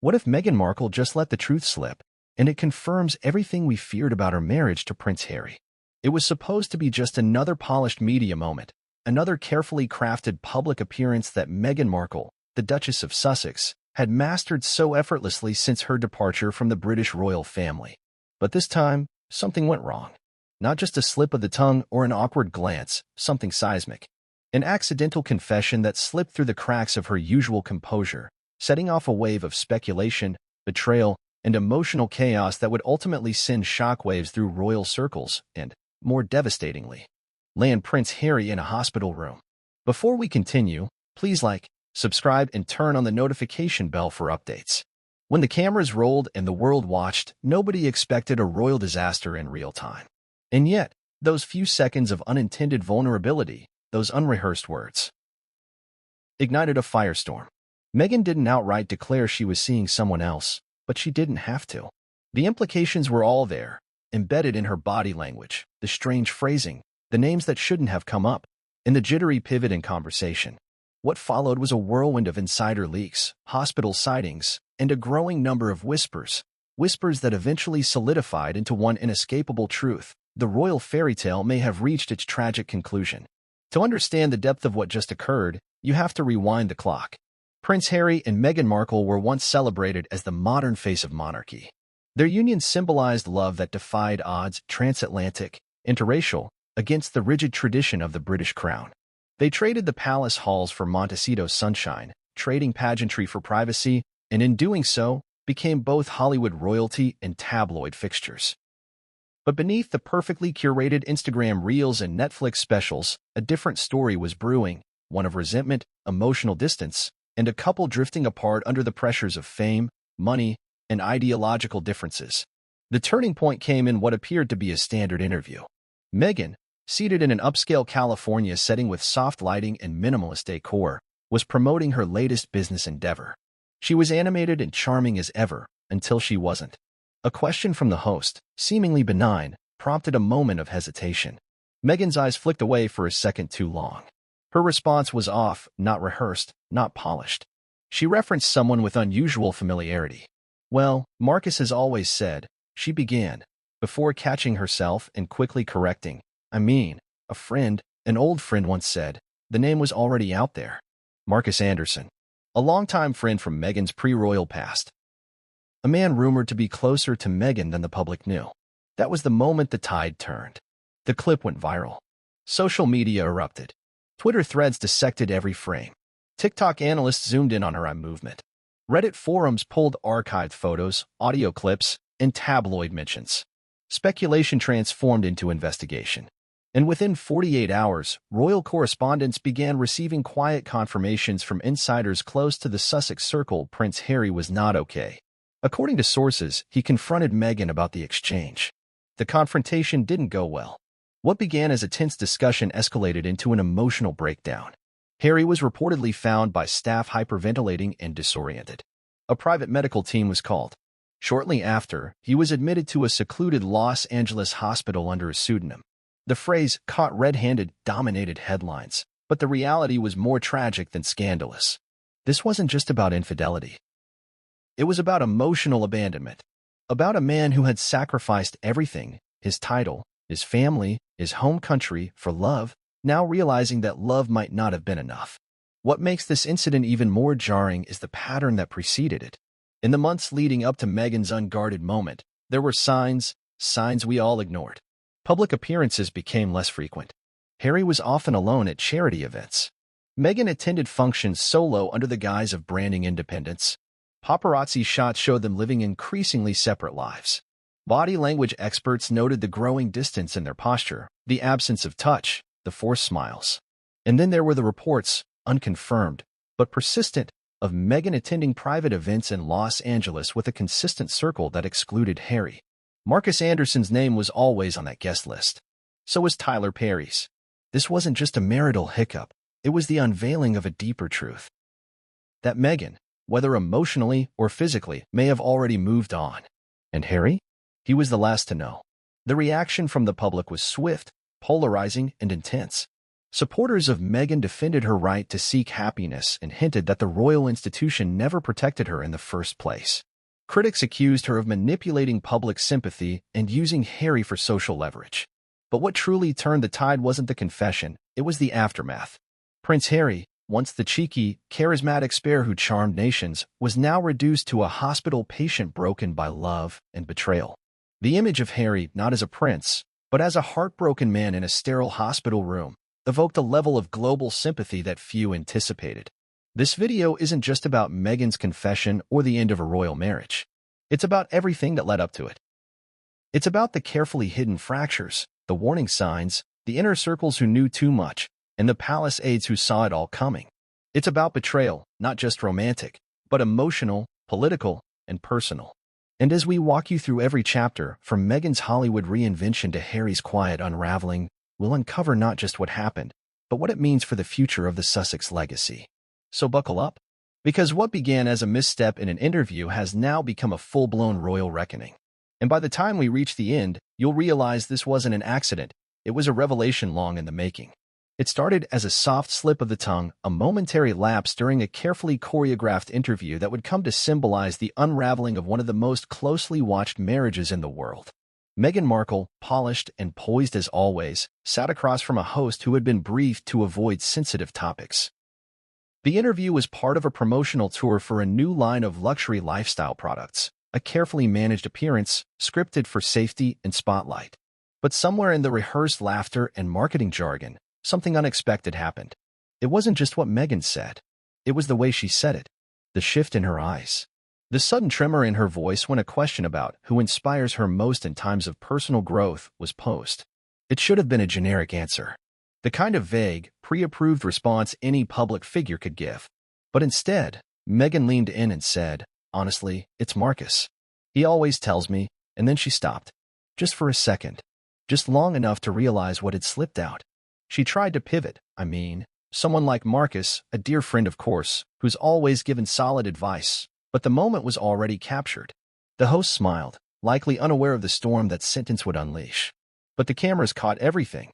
What if Meghan Markle just let the truth slip, and it confirms everything we feared about her marriage to Prince Harry? It was supposed to be just another polished media moment, another carefully crafted public appearance that Meghan Markle, the Duchess of Sussex, had mastered so effortlessly since her departure from the British royal family. But this time, something went wrong. Not just a slip of the tongue or an awkward glance, something seismic. An accidental confession that slipped through the cracks of her usual composure, setting off a wave of speculation, betrayal, and emotional chaos that would ultimately send shockwaves through royal circles and, more devastatingly, land Prince Harry in a hospital room. Before we continue, please like, subscribe, and turn on the notification bell for updates. When the cameras rolled and the world watched, nobody expected a royal disaster in real time. And yet, those few seconds of unintended vulnerability, those unrehearsed words, ignited a firestorm. Meghan didn't outright declare she was seeing someone else, but she didn't have to. The implications were all there, embedded in her body language, the strange phrasing, the names that shouldn't have come up, and the jittery pivot in conversation. What followed was a whirlwind of insider leaks, hospital sightings, and a growing number of whispers that eventually solidified into one inescapable truth. The royal fairy tale may have reached its tragic conclusion. To understand the depth of what just occurred, you have to rewind the clock. Prince Harry and Meghan Markle were once celebrated as the modern face of monarchy. Their union symbolized love that defied odds, transatlantic, interracial, against the rigid tradition of the British crown. They traded the palace halls for Montecito sunshine, trading pageantry for privacy, and in doing so, became both Hollywood royalty and tabloid fixtures. But beneath the perfectly curated Instagram reels and Netflix specials, a different story was brewing, one of resentment, emotional distance, and a couple drifting apart under the pressures of fame, money, and ideological differences. The turning point came in what appeared to be a standard interview. Meghan, seated in an upscale California setting with soft lighting and minimalist decor, was promoting her latest business endeavor. She was animated and charming as ever, until she wasn't. A question from the host, seemingly benign, prompted a moment of hesitation. Meghan's eyes flicked away for a second too long. Her response was off, not rehearsed, not polished. She referenced someone with unusual familiarity. "Well, Marcus has always said," she began, before catching herself and quickly correcting. "I mean, a friend, an old friend once said." The name was already out there. Marcus Anderson. A longtime friend from Meghan's pre-royal past. A man rumored to be closer to Meghan than the public knew. That was the moment the tide turned. The clip went viral. Social media erupted. Twitter threads dissected every frame. TikTok analysts zoomed in on her eye movement. Reddit forums pulled archived photos, audio clips, and tabloid mentions. Speculation transformed into investigation. And within 48 hours, royal correspondents began receiving quiet confirmations from insiders close to the Sussex circle Prince Harry was not okay. According to sources, he confronted Meghan about the exchange. The confrontation didn't go well. What began as a tense discussion escalated into an emotional breakdown. Harry was reportedly found by staff hyperventilating and disoriented. A private medical team was called. Shortly after, he was admitted to a secluded Los Angeles hospital under a pseudonym. The phrase, "caught red-handed," dominated headlines, but the reality was more tragic than scandalous. This wasn't just about infidelity. It was about emotional abandonment. About a man who had sacrificed everything, his title, his family, his home country, for love, now realizing that love might not have been enough. What makes this incident even more jarring is the pattern that preceded it. In the months leading up to Meghan's unguarded moment, there were signs we all ignored. Public appearances became less frequent. Harry was often alone at charity events. Meghan attended functions solo under the guise of branding independence. Paparazzi shots showed them living increasingly separate lives. Body language experts noted the growing distance in their posture, the absence of touch, the forced smiles. And then there were the reports, unconfirmed, but persistent, of Meghan attending private events in Los Angeles with a consistent circle that excluded Harry. Marcus Anderson's name was always on that guest list. So was Tyler Perry's. This wasn't just a marital hiccup, it was the unveiling of a deeper truth. That Meghan, whether emotionally or physically, may have already moved on. And Harry? He was the last to know. The reaction from the public was swift, polarizing, and intense. Supporters of Meghan defended her right to seek happiness and hinted that the royal institution never protected her in the first place. Critics accused her of manipulating public sympathy and using Harry for social leverage. But what truly turned the tide wasn't the confession, it was the aftermath. Prince Harry, once the cheeky, charismatic spare who charmed nations, was now reduced to a hospital patient broken by love and betrayal. The image of Harry, not as a prince, but as a heartbroken man in a sterile hospital room, evoked a level of global sympathy that few anticipated. This video isn't just about Meghan's confession or the end of a royal marriage. It's about everything that led up to it. It's about the carefully hidden fractures, the warning signs, the inner circles who knew too much, and the palace aides who saw it all coming. It's about betrayal, not just romantic, but emotional, political, and personal. And as we walk you through every chapter, from Meghan's Hollywood reinvention to Harry's quiet unraveling, we'll uncover not just what happened, but what it means for the future of the Sussex legacy. So buckle up, because what began as a misstep in an interview has now become a full-blown royal reckoning. And by the time we reach the end, you'll realize this wasn't an accident, it was a revelation long in the making. It started as a soft slip of the tongue, a momentary lapse during a carefully choreographed interview that would come to symbolize the unraveling of one of the most closely watched marriages in the world. Meghan Markle, polished and poised as always, sat across from a host who had been briefed to avoid sensitive topics. The interview was part of a promotional tour for a new line of luxury lifestyle products, a carefully managed appearance, scripted for safety and spotlight. But somewhere in the rehearsed laughter and marketing jargon, something unexpected happened. It wasn't just what Meghan said. It was the way she said it, the shift in her eyes, the sudden tremor in her voice when a question about who inspires her most in times of personal growth was posed. It should have been a generic answer, the kind of vague, pre-approved response any public figure could give. But instead, Meghan leaned in and said, "Honestly, it's Marcus. He always tells me," and then she stopped. Just for a second. Just long enough to realize what had slipped out. She tried to pivot. Someone like Marcus, a dear friend of course, who's always given solid advice, but the moment was already captured. The host smiled, likely unaware of the storm that sentence would unleash. But the cameras caught everything.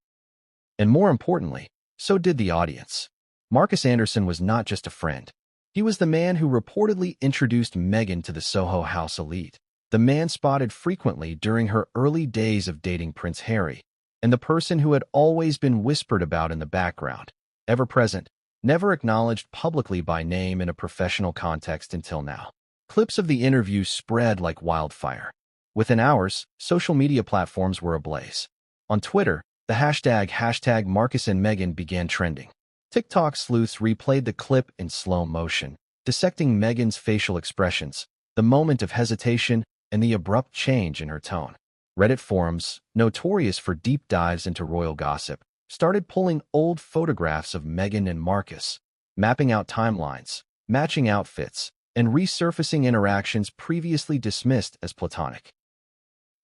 And more importantly, so did the audience. Marcus Anderson was not just a friend. He was the man who reportedly introduced Meghan to the Soho House elite, the man spotted frequently during her early days of dating Prince Harry, and the person who had always been whispered about in the background, ever present, never acknowledged publicly by name in a professional context until now. Clips of the interview spread like wildfire. Within hours, social media platforms were ablaze. On Twitter, the hashtag Marcus and Meghan began trending. TikTok sleuths replayed the clip in slow motion, dissecting Meghan's facial expressions, the moment of hesitation, and the abrupt change in her tone. Reddit forums, notorious for deep dives into royal gossip, started pulling old photographs of Meghan and Marcus, mapping out timelines, matching outfits, and resurfacing interactions previously dismissed as platonic.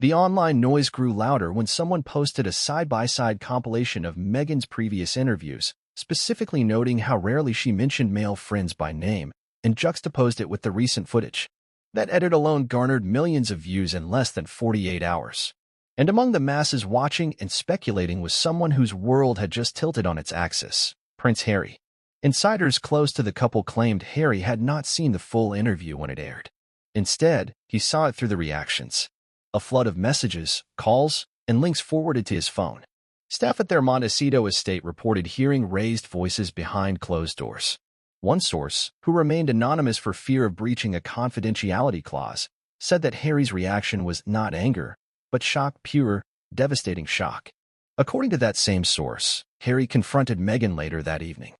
The online noise grew louder when someone posted a side-by-side compilation of Meghan's previous interviews, specifically noting how rarely she mentioned male friends by name, and juxtaposed it with the recent footage. That edit alone garnered millions of views in less than 48 hours. And among the masses watching and speculating was someone whose world had just tilted on its axis, Prince Harry. Insiders close to the couple claimed Harry had not seen the full interview when it aired. Instead, he saw it through the reactions. A flood of messages, calls, and links forwarded to his phone. Staff at their Montecito estate reported hearing raised voices behind closed doors. One source, who remained anonymous for fear of breaching a confidentiality clause, said that Harry's reaction was not anger, but shock, pure, devastating shock. According to that same source, Harry confronted Meghan later that evening.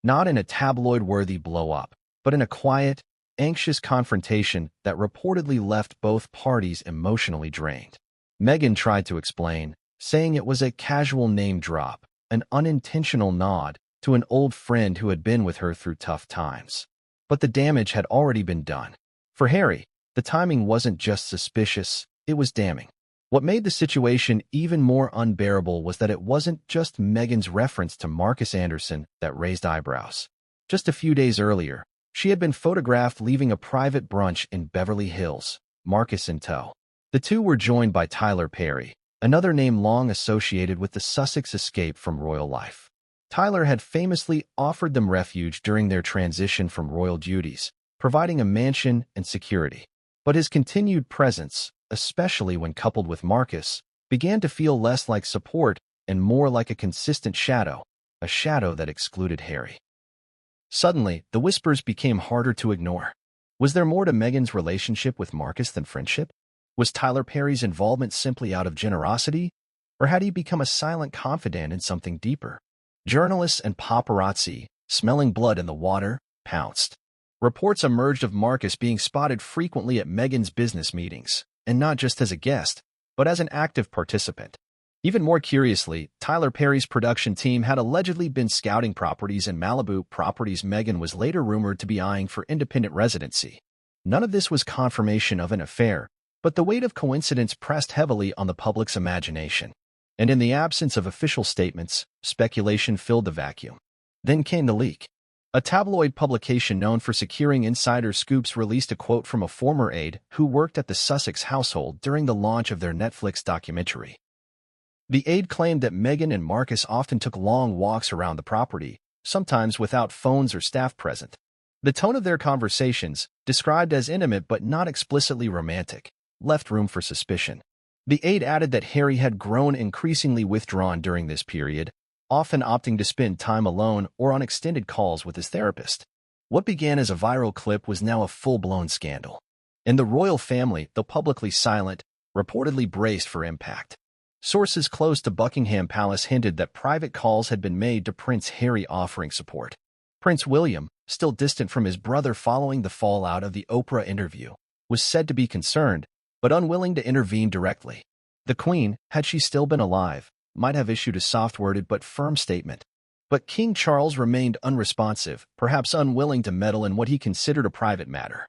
Not in a tabloid-worthy blow-up, but in a quiet, anxious confrontation that reportedly left both parties emotionally drained. Meghan tried to explain, saying it was a casual name drop, an unintentional nod to an old friend who had been with her through tough times. But the damage had already been done. For Harry, the timing wasn't just suspicious, it was damning. What made the situation even more unbearable was that it wasn't just Meghan's reference to Marcus Anderson that raised eyebrows. Just a few days earlier, she had been photographed leaving a private brunch in Beverly Hills, Marcus in tow. The two were joined by Tyler Perry, another name long associated with the Sussex escape from royal life. Tyler had famously offered them refuge during their transition from royal duties, providing a mansion and security. But his continued presence, especially when coupled with Marcus, began to feel less like support and more like a consistent shadow, a shadow that excluded Harry. Suddenly, the whispers became harder to ignore. Was there more to Meghan's relationship with Marcus than friendship? Was Tyler Perry's involvement simply out of generosity, or had he become a silent confidant in something deeper? Journalists and paparazzi, smelling blood in the water, pounced. Reports emerged of Marcus being spotted frequently at Meghan's business meetings, and not just as a guest, but as an active participant. Even more curiously, Tyler Perry's production team had allegedly been scouting properties in Malibu, properties Meghan was later rumored to be eyeing for independent residency. None of this was confirmation of an affair, but the weight of coincidence pressed heavily on the public's imagination. And in the absence of official statements, speculation filled the vacuum. Then came the leak. A tabloid publication known for securing insider scoops released a quote from a former aide who worked at the Sussex household during the launch of their Netflix documentary. The aide claimed that Meghan and Marcus often took long walks around the property, sometimes without phones or staff present. The tone of their conversations, described as intimate but not explicitly romantic, left room for suspicion. The aide added that Harry had grown increasingly withdrawn during this period, often opting to spend time alone or on extended calls with his therapist. What began as a viral clip was now a full-blown scandal. And the royal family, though publicly silent, reportedly braced for impact. Sources close to Buckingham Palace hinted that private calls had been made to Prince Harry offering support. Prince William, still distant from his brother following the fallout of the Oprah interview, was said to be concerned, but unwilling to intervene directly. The Queen, had she still been alive, might have issued a soft-worded but firm statement. But King Charles remained unresponsive, perhaps unwilling to meddle in what he considered a private matter.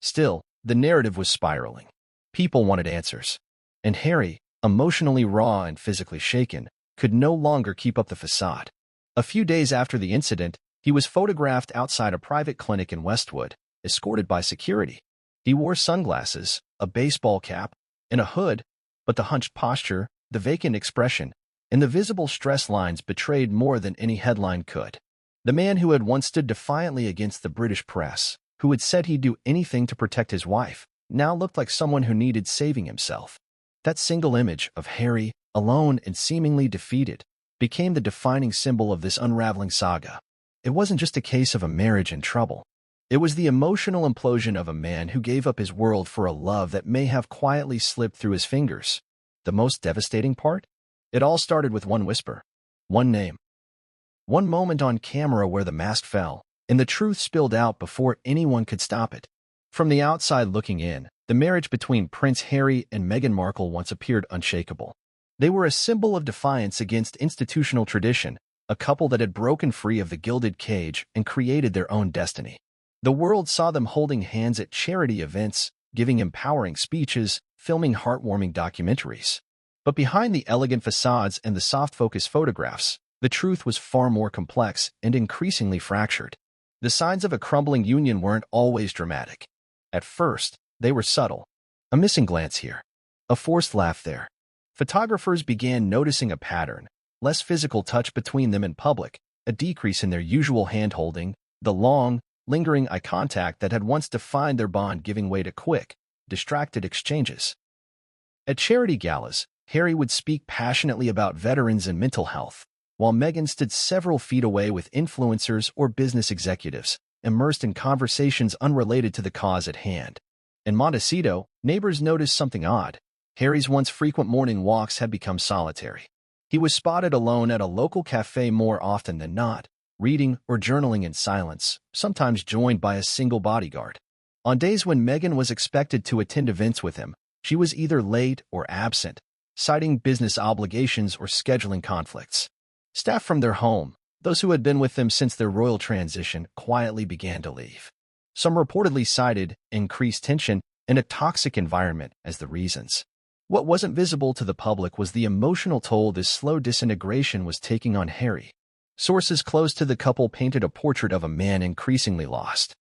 Still, the narrative was spiraling. People wanted answers. And Harry, emotionally raw and physically shaken, could no longer keep up the facade. A few days after the incident, he was photographed outside a private clinic in Westwood, escorted by security. He wore sunglasses, a baseball cap, and a hood, but the hunched posture, the vacant expression, and the visible stress lines betrayed more than any headline could. The man who had once stood defiantly against the British press, who had said he'd do anything to protect his wife, now looked like someone who needed saving himself. That single image of Harry, alone and seemingly defeated, became the defining symbol of this unraveling saga. It wasn't just a case of a marriage in trouble. It was the emotional implosion of a man who gave up his world for a love that may have quietly slipped through his fingers. The most devastating part? It all started with one whisper, one name. One moment on camera where the mask fell, and the truth spilled out before anyone could stop it. From the outside looking in, the marriage between Prince Harry and Meghan Markle once appeared unshakable. They were a symbol of defiance against institutional tradition, a couple that had broken free of the gilded cage and created their own destiny. The world saw them holding hands at charity events, giving empowering speeches, filming heartwarming documentaries. But behind the elegant facades and the soft-focus photographs, the truth was far more complex and increasingly fractured. The signs of a crumbling union weren't always dramatic. At first, they were subtle. A missing glance here. A forced laugh there. Photographers began noticing a pattern, less physical touch between them in public, a decrease in their usual hand-holding, the long, lingering eye contact that had once defined their bond giving way to quick, distracted exchanges. At charity galas, Harry would speak passionately about veterans and mental health, while Meghan stood several feet away with influencers or business executives, immersed in conversations unrelated to the cause at hand. In Montecito, neighbors noticed something odd. Harry's once frequent morning walks had become solitary. He was spotted alone at a local cafe more often than not, reading or journaling in silence, sometimes joined by a single bodyguard. On days when Meghan was expected to attend events with him, she was either late or absent, citing business obligations or scheduling conflicts. Staff from their home, those who had been with them since their royal transition, quietly began to leave. Some reportedly cited increased tension and a toxic environment as the reasons. What wasn't visible to the public was the emotional toll this slow disintegration was taking on Harry. Sources close to the couple painted a portrait of a man increasingly lost.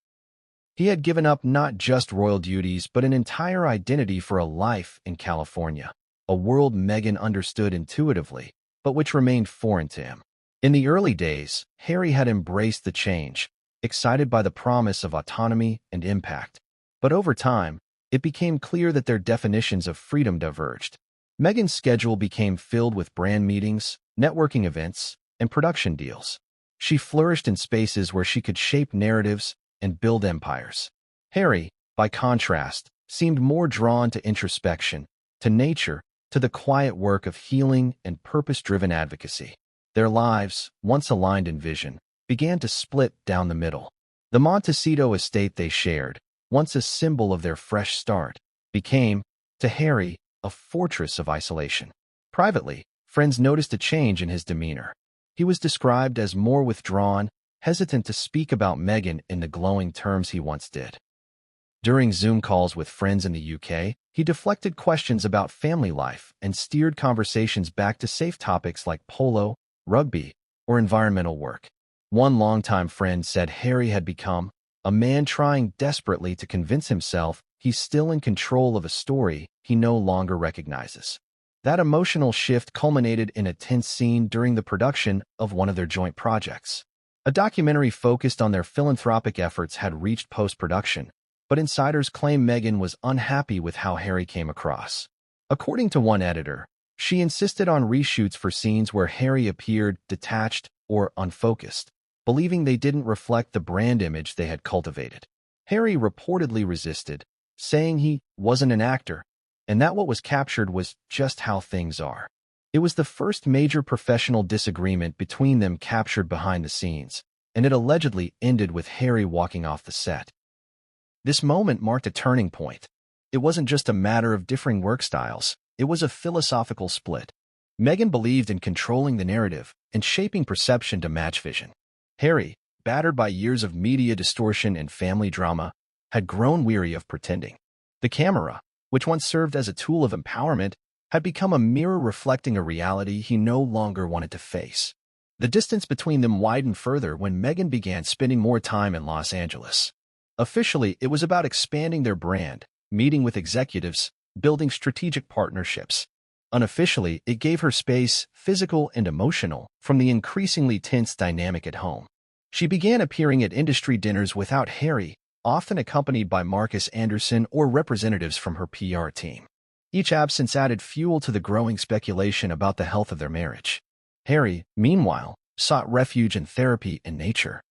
He had given up not just royal duties but an entire identity for a life in California, a world Meghan understood intuitively, but which remained foreign to him. In the early days, Harry had embraced the change, excited by the promise of autonomy and impact. But over time, it became clear that their definitions of freedom diverged. Meghan's schedule became filled with brand meetings, networking events, and production deals. She flourished in spaces where she could shape narratives and build empires. Harry, by contrast, seemed more drawn to introspection, to nature, to the quiet work of healing and purpose-driven advocacy. Their lives, once aligned in vision, began to split down the middle. The Montecito estate they shared, once a symbol of their fresh start, became, to Harry, a fortress of isolation. Privately, friends noticed a change in his demeanor. He was described as more withdrawn, hesitant to speak about Meghan in the glowing terms he once did. During Zoom calls with friends in the UK, he deflected questions about family life and steered conversations back to safe topics like polo, rugby, or environmental work. One longtime friend said Harry had become a man trying desperately to convince himself he's still in control of a story he no longer recognizes. That emotional shift culminated in a tense scene during the production of one of their joint projects. A documentary focused on their philanthropic efforts had reached post-production, but insiders claim Meghan was unhappy with how Harry came across. According to one editor, she insisted on reshoots for scenes where Harry appeared detached or unfocused, believing they didn't reflect the brand image they had cultivated. Harry reportedly resisted, saying he wasn't an actor, and that what was captured was just how things are. It was the first major professional disagreement between them captured behind the scenes, and it allegedly ended with Harry walking off the set. This moment marked a turning point. It wasn't just a matter of differing work styles, it was a philosophical split. Meghan believed in controlling the narrative and shaping perception to match vision. Harry, battered by years of media distortion and family drama, had grown weary of pretending. The camera, which once served as a tool of empowerment, had become a mirror reflecting a reality he no longer wanted to face. The distance between them widened further when Meghan began spending more time in Los Angeles. Officially, it was about expanding their brand, meeting with executives, building strategic partnerships. Unofficially, it gave her space, physical and emotional, from the increasingly tense dynamic at home. She began appearing at industry dinners without Harry, often accompanied by Marcus Anderson or representatives from her PR team. Each absence added fuel to the growing speculation about the health of their marriage. Harry, meanwhile, sought refuge in therapy and nature.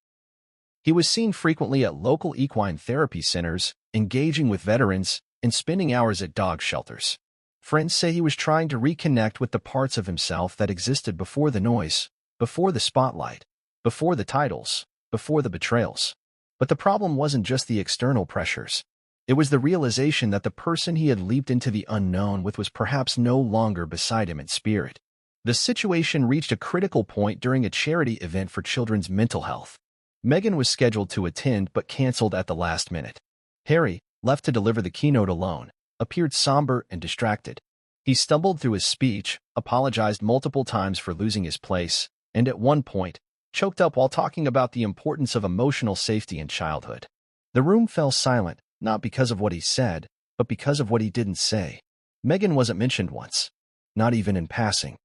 He was seen frequently at local equine therapy centers, engaging with veterans, and spending hours at dog shelters. Friends say he was trying to reconnect with the parts of himself that existed before the noise, before the spotlight, before the titles, before the betrayals. But the problem wasn't just the external pressures. It was the realization that the person he had leaped into the unknown with was perhaps no longer beside him in spirit. The situation reached a critical point during a charity event for children's mental health. Meghan was scheduled to attend but canceled at the last minute. Harry, left to deliver the keynote alone, appeared somber and distracted. He stumbled through his speech, apologized multiple times for losing his place, and at one point, choked up while talking about the importance of emotional safety in childhood. The room fell silent, not because of what he said, but because of what he didn't say. Meghan wasn't mentioned once, not even in passing.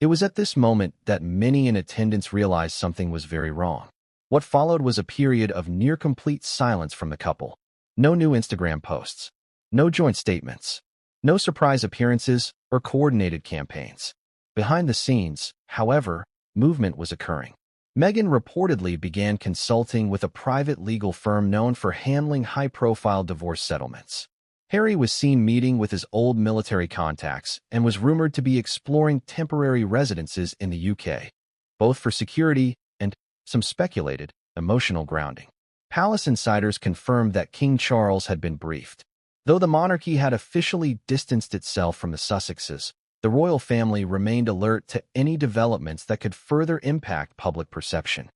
It was at this moment that many in attendance realized something was very wrong. What followed was a period of near-complete silence from the couple. No new Instagram posts, no joint statements, no surprise appearances or coordinated campaigns. Behind the scenes, however, movement was occurring. Meghan reportedly began consulting with a private legal firm known for handling high-profile divorce settlements. Harry was seen meeting with his old military contacts and was rumored to be exploring temporary residences in the UK, both for security and, some speculated, emotional grounding. Palace insiders confirmed that King Charles had been briefed. Though the monarchy had officially distanced itself from the Sussexes, the royal family remained alert to any developments that could further impact public perception.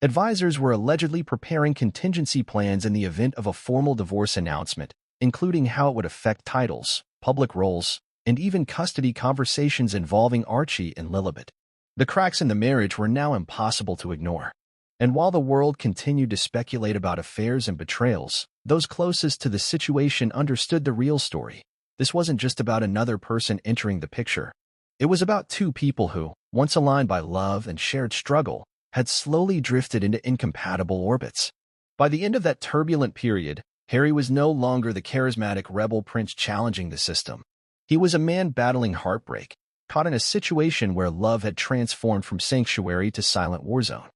Advisors were allegedly preparing contingency plans in the event of a formal divorce announcement, including how it would affect titles, public roles, and even custody conversations involving Archie and Lilibet. The cracks in the marriage were now impossible to ignore. And while the world continued to speculate about affairs and betrayals, those closest to the situation understood the real story. This wasn't just about another person entering the picture. It was about two people who, once aligned by love and shared struggle, had slowly drifted into incompatible orbits. By the end of that turbulent period, Harry was no longer the charismatic rebel prince challenging the system. He was a man battling heartbreak, caught in a situation where love had transformed from sanctuary to silent war zone.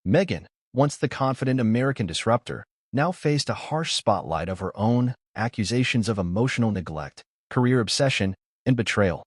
Meghan, once the confident American disruptor, now faced a harsh spotlight of her own, accusations of emotional neglect, career obsession, and betrayal.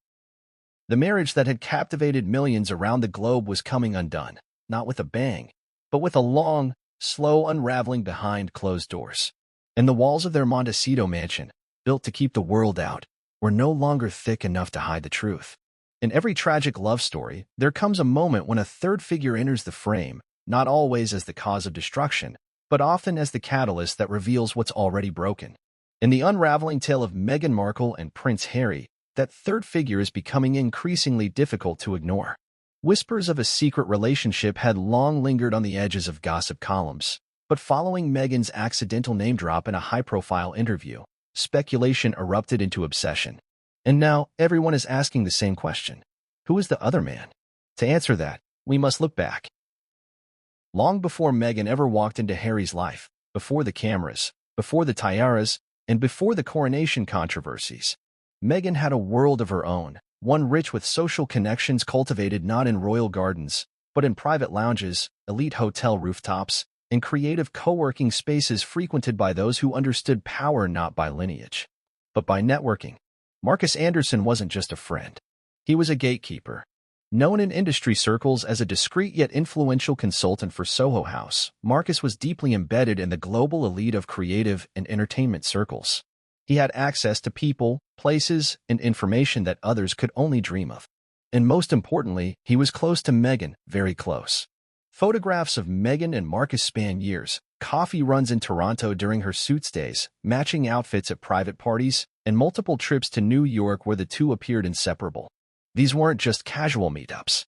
The marriage that had captivated millions around the globe was coming undone, not with a bang, but with a long, slow unraveling behind closed doors. And the walls of their Montecito mansion, built to keep the world out, were no longer thick enough to hide the truth. In every tragic love story, there comes a moment when a third figure enters the frame, not always as the cause of destruction, but often as the catalyst that reveals what's already broken. In the unraveling tale of Meghan Markle and Prince Harry, that third figure is becoming increasingly difficult to ignore. Whispers of a secret relationship had long lingered on the edges of gossip columns, but following Meghan's accidental name drop in a high-profile interview, speculation erupted into obsession. And now, everyone is asking the same question. Who is the other man? To answer that, we must look back. Long before Meghan ever walked into Harry's life, before the cameras, before the tiaras, and before the coronation controversies, Meghan had a world of her own, one rich with social connections cultivated not in royal gardens, but in private lounges, elite hotel rooftops, and creative co-working spaces frequented by those who understood power not by lineage, but by networking. Marcus Anderson wasn't just a friend. He was a gatekeeper. Known in industry circles as a discreet yet influential consultant for Soho House, Marcus was deeply embedded in the global elite of creative and entertainment circles. He had access to people, places, and information that others could only dream of. And most importantly, he was close to Meghan, very close. Photographs of Meghan and Marcus span years, coffee runs in Toronto during her suits days, matching outfits at private parties, and multiple trips to New York where the two appeared inseparable. These weren't just casual meetups.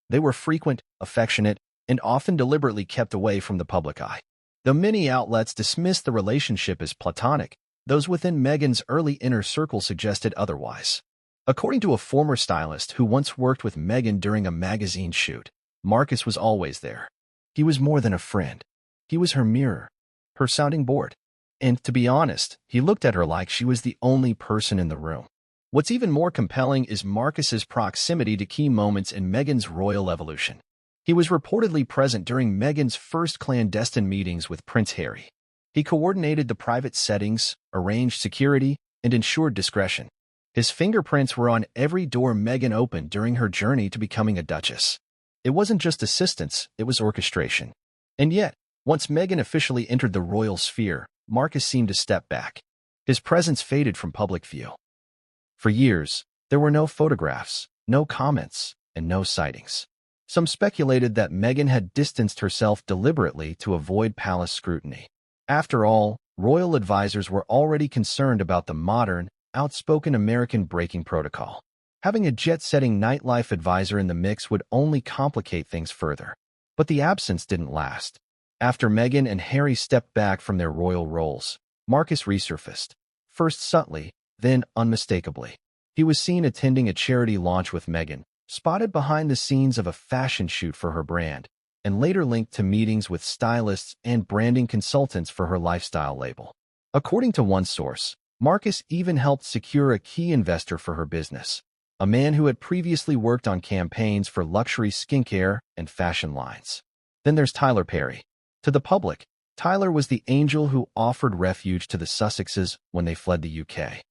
They were frequent, affectionate, and often deliberately kept away from the public eye. Though many outlets dismissed the relationship as platonic, those within Meghan's early inner circle suggested otherwise. According to a former stylist who once worked with Meghan during a magazine shoot, Marcus was always there. He was more than a friend. He was her mirror, her sounding board. And to be honest, he looked at her like she was the only person in the room. What's even more compelling is Marcus's proximity to key moments in Meghan's royal evolution. He was reportedly present during Meghan's first clandestine meetings with Prince Harry. He coordinated the private settings, arranged security, and ensured discretion. His fingerprints were on every door Meghan opened during her journey to becoming a duchess. It wasn't just assistance, it was orchestration. And yet, once Meghan officially entered the royal sphere, Marcus seemed to step back. His presence faded from public view. For years, there were no photographs, no comments, and no sightings. Some speculated that Meghan had distanced herself deliberately to avoid palace scrutiny. After all, royal advisors were already concerned about the modern, outspoken American breaking protocol. Having a jet-setting nightlife advisor in the mix would only complicate things further. But the absence didn't last. After Meghan and Harry stepped back from their royal roles, Marcus resurfaced, first subtly, then unmistakably. He was seen attending a charity launch with Meghan, spotted behind the scenes of a fashion shoot for her brand, and later linked to meetings with stylists and branding consultants for her lifestyle label. According to one source, Marcus even helped secure a key investor for her business, a man who had previously worked on campaigns for luxury skincare and fashion lines. Then there's Tyler Perry. To the public, Tyler was the angel who offered refuge to the Sussexes when they fled the UK.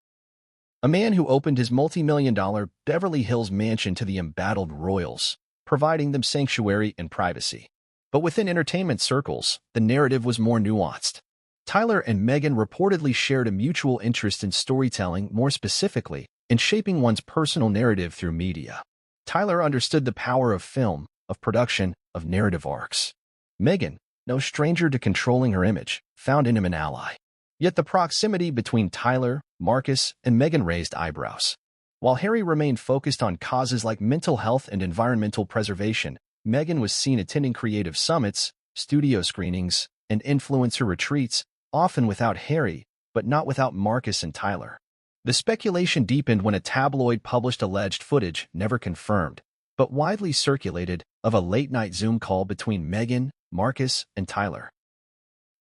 A man who opened his multi-million-dollar Beverly Hills mansion to the embattled royals, providing them sanctuary and privacy. But within entertainment circles, the narrative was more nuanced. Tyler and Meghan reportedly shared a mutual interest in storytelling, more specifically, in shaping one's personal narrative through media. Tyler understood the power of film, of production, of narrative arcs. Meghan, no stranger to controlling her image, found in him an ally. Yet the proximity between Tyler, Marcus, and Meghan raised eyebrows. While Harry remained focused on causes like mental health and environmental preservation, Meghan was seen attending creative summits, studio screenings, and influencer retreats, often without Harry, but not without Marcus and Tyler. The speculation deepened when a tabloid published alleged footage, never confirmed, but widely circulated, of a late-night Zoom call between Meghan, Marcus, and Tyler.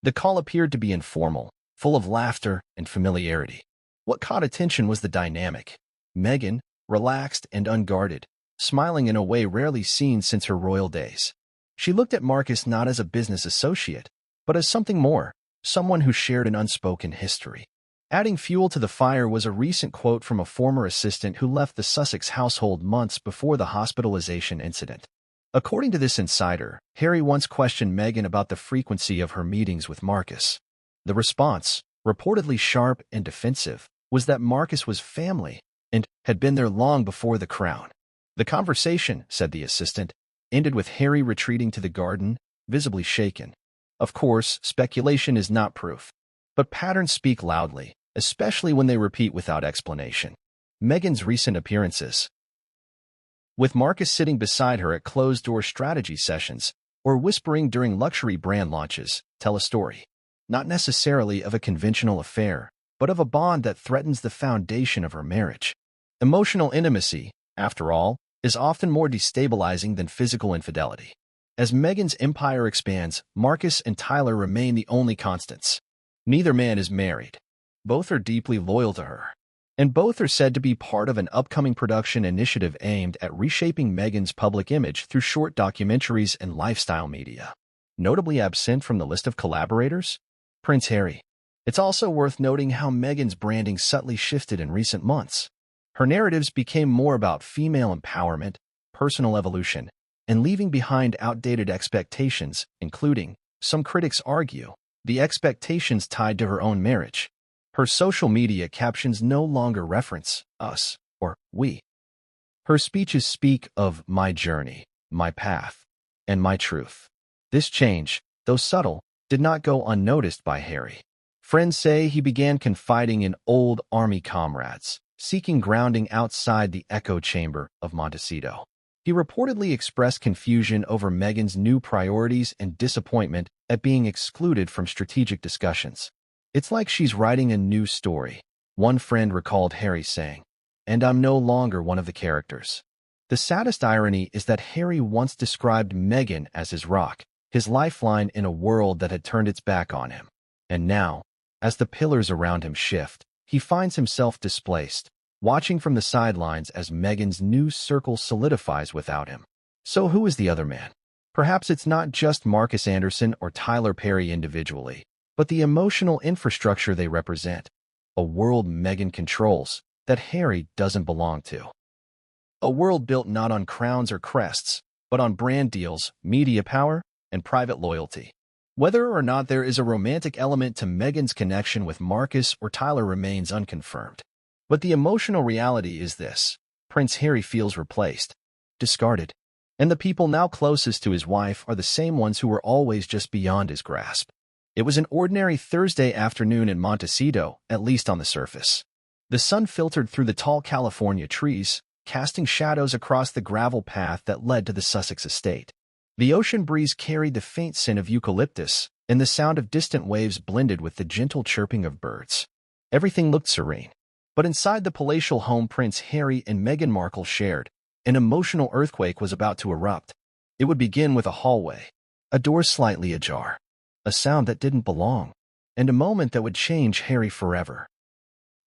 The call appeared to be informal, full of laughter and familiarity. What caught attention was the dynamic. Meghan, relaxed and unguarded, smiling in a way rarely seen since her royal days. She looked at Marcus not as a business associate, but as something more, someone who shared an unspoken history. Adding fuel to the fire was a recent quote from a former assistant who left the Sussex household months before the hospitalization incident. According to this insider, Harry once questioned Meghan about the frequency of her meetings with Marcus. The response, reportedly sharp and defensive, was that Marcus was family and had been there long before the crown. The conversation, said the assistant, ended with Harry retreating to the garden, visibly shaken. Of course, speculation is not proof, but patterns speak loudly, especially when they repeat without explanation. Meghan's recent appearances, with Marcus sitting beside her at closed-door strategy sessions or whispering during luxury brand launches, tell a story, not necessarily of a conventional affair, but of a bond that threatens the foundation of her marriage. Emotional intimacy, after all, is often more destabilizing than physical infidelity. As Meghan's empire expands, Marcus and Tyler remain the only constants. Neither man is married. Both are deeply loyal to her. And both are said to be part of an upcoming production initiative aimed at reshaping Meghan's public image through short documentaries and lifestyle media. Notably absent from the list of collaborators? Prince Harry. It's also worth noting how Meghan's branding subtly shifted in recent months. Her narratives became more about female empowerment, personal evolution, and leaving behind outdated expectations, including, some critics argue, the expectations tied to her own marriage. Her social media captions no longer reference us or we. Her speeches speak of my journey, my path, and my truth. This change, though subtle, did not go unnoticed by Harry. Friends say he began confiding in old army comrades, seeking grounding outside the echo chamber of Montecito. He reportedly expressed confusion over Meghan's new priorities and disappointment at being excluded from strategic discussions. It's like she's writing a new story, one friend recalled Harry saying, and I'm no longer one of the characters. The saddest irony is that Harry once described Meghan as his rock, his lifeline in a world that had turned its back on him. And now, as the pillars around him shift, he finds himself displaced, watching from the sidelines as Meghan's new circle solidifies without him. So who is the other man? Perhaps it's not just Marcus Anderson or Tyler Perry individually, but the emotional infrastructure they represent, a world Meghan controls that Harry doesn't belong to. A world built not on crowns or crests, but on brand deals, media power, and private loyalty. Whether or not there is a romantic element to Meghan's connection with Marcus or Tyler remains unconfirmed. But the emotional reality is this: Prince Harry feels replaced, discarded, and the people now closest to his wife are the same ones who were always just beyond his grasp. It was an ordinary Thursday afternoon in Montecito, at least on the surface. The sun filtered through the tall California trees, casting shadows across the gravel path that led to the Sussex estate. The ocean breeze carried the faint scent of eucalyptus, and the sound of distant waves blended with the gentle chirping of birds. Everything looked serene. But inside the palatial home Prince Harry and Meghan Markle shared, an emotional earthquake was about to erupt. It would begin with a hallway, a door slightly ajar, a sound that didn't belong, and a moment that would change Harry forever.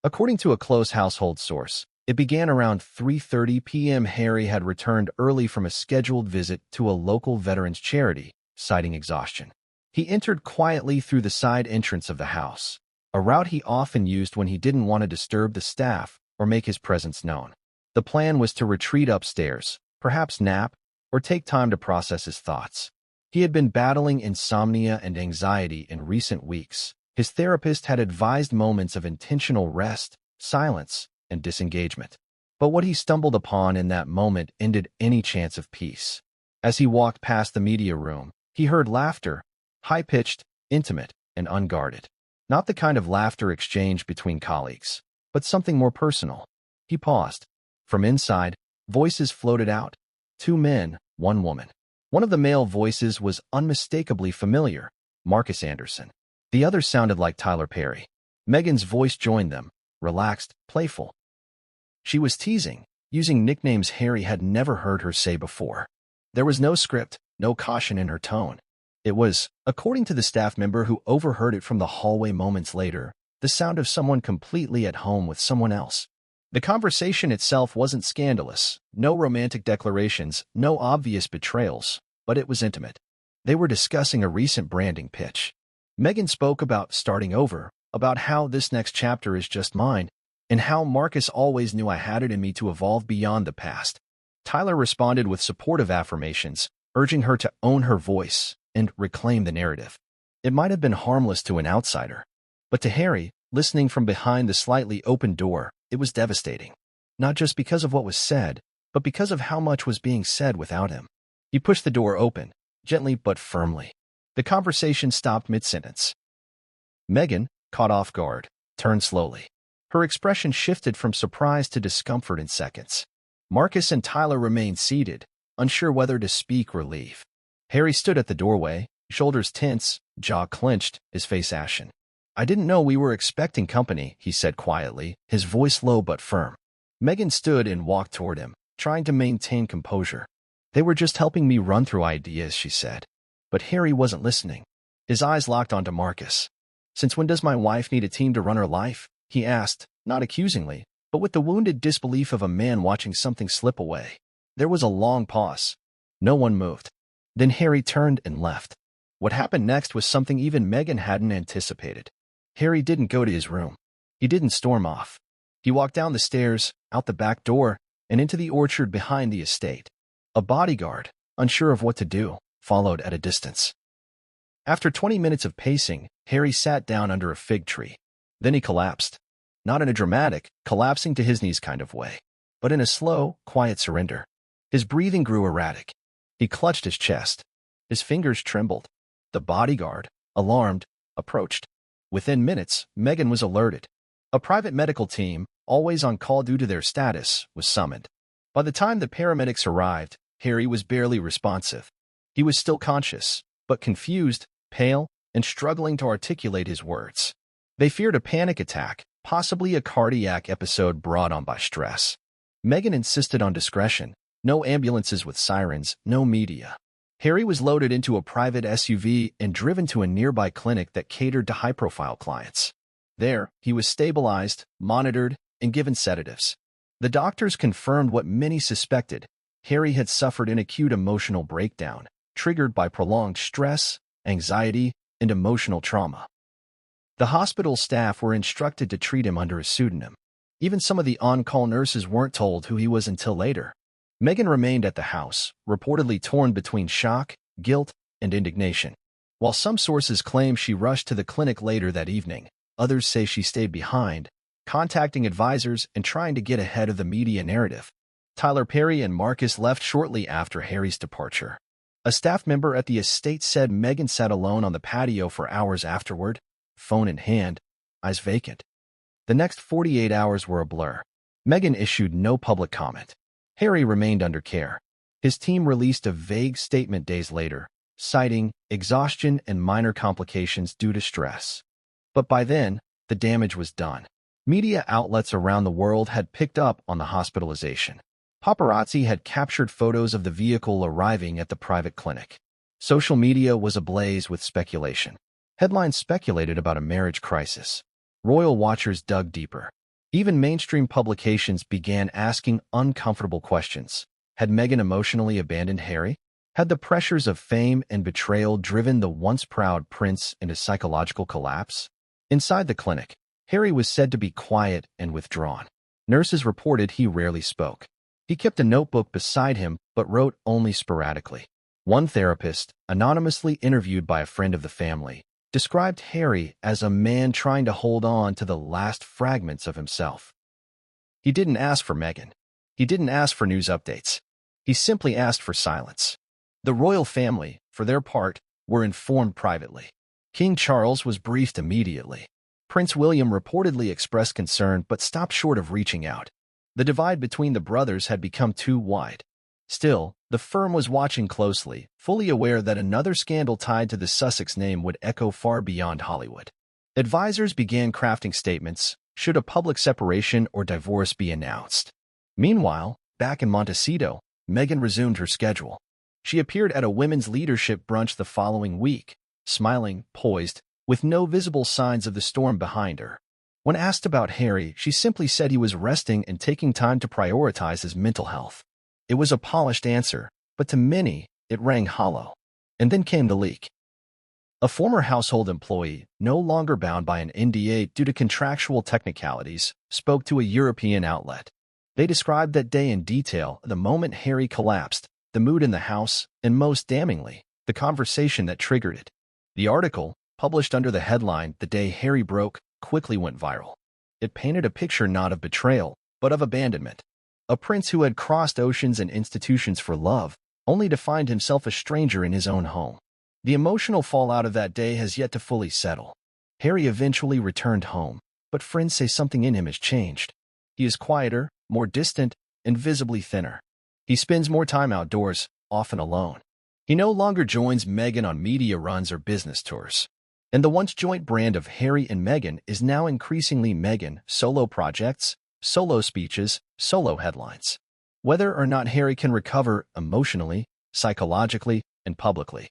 According to a close household source, it began around 3:30 p.m. Harry had returned early from a scheduled visit to a local veterans charity, citing exhaustion. He entered quietly through the side entrance of the house, a route he often used when he didn't want to disturb the staff or make his presence known. The plan was to retreat upstairs, perhaps nap, or take time to process his thoughts. He had been battling insomnia and anxiety in recent weeks. His therapist had advised moments of intentional rest, silence, and disengagement. But what he stumbled upon in that moment ended any chance of peace. As he walked past the media room, he heard laughter, high-pitched, intimate, and unguarded. Not the kind of laughter exchanged between colleagues, but something more personal. He paused. From inside, voices floated out. 2 men, 1 woman. One of the male voices was unmistakably familiar, Marcus Anderson. The other sounded like Tyler Perry. Meghan's voice joined them, relaxed, playful. She was teasing, using nicknames Harry had never heard her say before. There was no script, no caution in her tone. It was, according to the staff member who overheard it from the hallway moments later, the sound of someone completely at home with someone else. The conversation itself wasn't scandalous, no romantic declarations, no obvious betrayals, but it was intimate. They were discussing a recent branding pitch. Meghan spoke about starting over, about how this next chapter is just mine, and how Marcus always knew I had it in me to evolve beyond the past. Tyler responded with supportive affirmations, urging her to own her voice and reclaim the narrative. It might have been harmless to an outsider, but to Harry, listening from behind the slightly open door, it was devastating. Not just because of what was said, but because of how much was being said without him. He pushed the door open, gently but firmly. The conversation stopped mid-sentence. Meghan, caught off guard, turned slowly. Her expression shifted from surprise to discomfort in seconds. Marcus and Tyler remained seated, unsure whether to speak or leave. Harry stood at the doorway, shoulders tense, jaw clenched, his face ashen. "I didn't know we were expecting company," he said quietly, his voice low but firm. Meghan stood and walked toward him, trying to maintain composure. "They were just helping me run through ideas," she said. But Harry wasn't listening. His eyes locked onto Marcus. "Since when does my wife need a team to run her life?" he asked, not accusingly, but with the wounded disbelief of a man watching something slip away. There was a long pause. No one moved. Then Harry turned and left. What happened next was something even Meghan hadn't anticipated. Harry didn't go to his room. He didn't storm off. He walked down the stairs, out the back door, and into the orchard behind the estate. A bodyguard, unsure of what to do, followed at a distance. After 20 minutes of pacing, Harry sat down under a fig tree. Then he collapsed. Not in a dramatic, collapsing to his knees kind of way, but in a slow, quiet surrender. His breathing grew erratic. He clutched his chest. His fingers trembled. The bodyguard, alarmed, approached. Within minutes, Meghan was alerted. A private medical team, always on call due to their status, was summoned. By the time the paramedics arrived, Harry was barely responsive. He was still conscious, but confused, pale, and struggling to articulate his words. They feared a panic attack, possibly a cardiac episode brought on by stress. Meghan insisted on discretion. No ambulances with sirens, no media. Harry was loaded into a private SUV and driven to a nearby clinic that catered to high-profile clients. There, he was stabilized, monitored, and given sedatives. The doctors confirmed what many suspected. Harry had suffered an acute emotional breakdown, triggered by prolonged stress, anxiety, and emotional trauma. The hospital staff were instructed to treat him under a pseudonym. Even some of the on-call nurses weren't told who he was until later. Meghan remained at the house, reportedly torn between shock, guilt, and indignation. While some sources claim she rushed to the clinic later that evening, others say she stayed behind, contacting advisors and trying to get ahead of the media narrative. Tyler Perry and Marcus left shortly after Harry's departure. A staff member at the estate said Meghan sat alone on the patio for hours afterward, phone in hand, eyes vacant. The next 48 hours were a blur. Meghan issued no public comment. Harry remained under care. His team released a vague statement days later, citing exhaustion and minor complications due to stress. But by then, the damage was done. Media outlets around the world had picked up on the hospitalization. Paparazzi had captured photos of the vehicle arriving at the private clinic. Social media was ablaze with speculation. Headlines speculated about a marriage crisis. Royal watchers dug deeper. Even mainstream publications began asking uncomfortable questions. Had Meghan emotionally abandoned Harry? Had the pressures of fame and betrayal driven the once proud prince into psychological collapse? Inside the clinic, Harry was said to be quiet and withdrawn. Nurses reported he rarely spoke. He kept a notebook beside him but wrote only sporadically. One therapist, anonymously interviewed by a friend of the family, described Harry as a man trying to hold on to the last fragments of himself. He didn't ask for Meghan. He didn't ask for news updates. He simply asked for silence. The royal family, for their part, were informed privately. King Charles was briefed immediately. Prince William reportedly expressed concern but stopped short of reaching out. The divide between the brothers had become too wide. Still, the firm was watching closely, fully aware that another scandal tied to the Sussex name would echo far beyond Hollywood. Advisors began crafting statements, should a public separation or divorce be announced. Meanwhile, back in Montecito, Meghan resumed her schedule. She appeared at a women's leadership brunch the following week, smiling, poised, with no visible signs of the storm behind her. When asked about Harry, she simply said he was resting and taking time to prioritize his mental health. It was a polished answer, but to many, it rang hollow. And then came the leak. A former household employee, no longer bound by an NDA due to contractual technicalities, spoke to a European outlet. They described that day in detail, the moment Harry collapsed, the mood in the house, and most damningly, the conversation that triggered it. The article, published under the headline "The Day Harry Broke," quickly went viral. It painted a picture not of betrayal, but of abandonment. A prince who had crossed oceans and institutions for love, only to find himself a stranger in his own home. The emotional fallout of that day has yet to fully settle. Harry eventually returned home, but friends say something in him has changed. He is quieter, more distant, and visibly thinner. He spends more time outdoors, often alone. He no longer joins Meghan on media runs or business tours. And the once joint brand of Harry and Meghan is now increasingly Meghan solo projects, solo speeches, solo headlines. Whether or not Harry can recover emotionally, psychologically, and publicly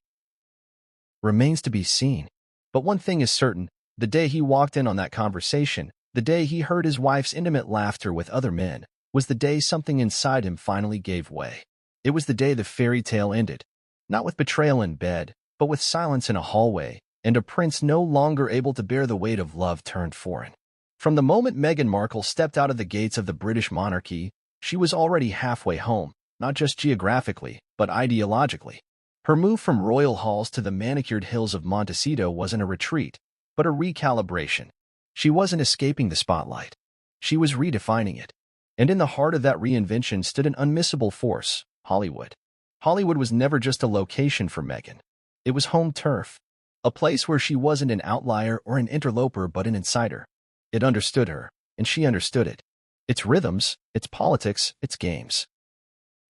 remains to be seen. But one thing is certain, the day he walked in on that conversation, the day he heard his wife's intimate laughter with other men, was the day something inside him finally gave way. It was the day the fairy tale ended, not with betrayal in bed, but with silence in a hallway, and a prince no longer able to bear the weight of love turned foreign. From the moment Meghan Markle stepped out of the gates of the British monarchy, she was already halfway home, not just geographically, but ideologically. Her move from royal halls to the manicured hills of Montecito wasn't a retreat, but a recalibration. She wasn't escaping the spotlight. She was redefining it. And in the heart of that reinvention stood an unmissable force, Hollywood. Hollywood was never just a location for Meghan. It was home turf, a place where she wasn't an outlier or an interloper but an insider. It understood her, and she understood it. Its rhythms, its politics, its games.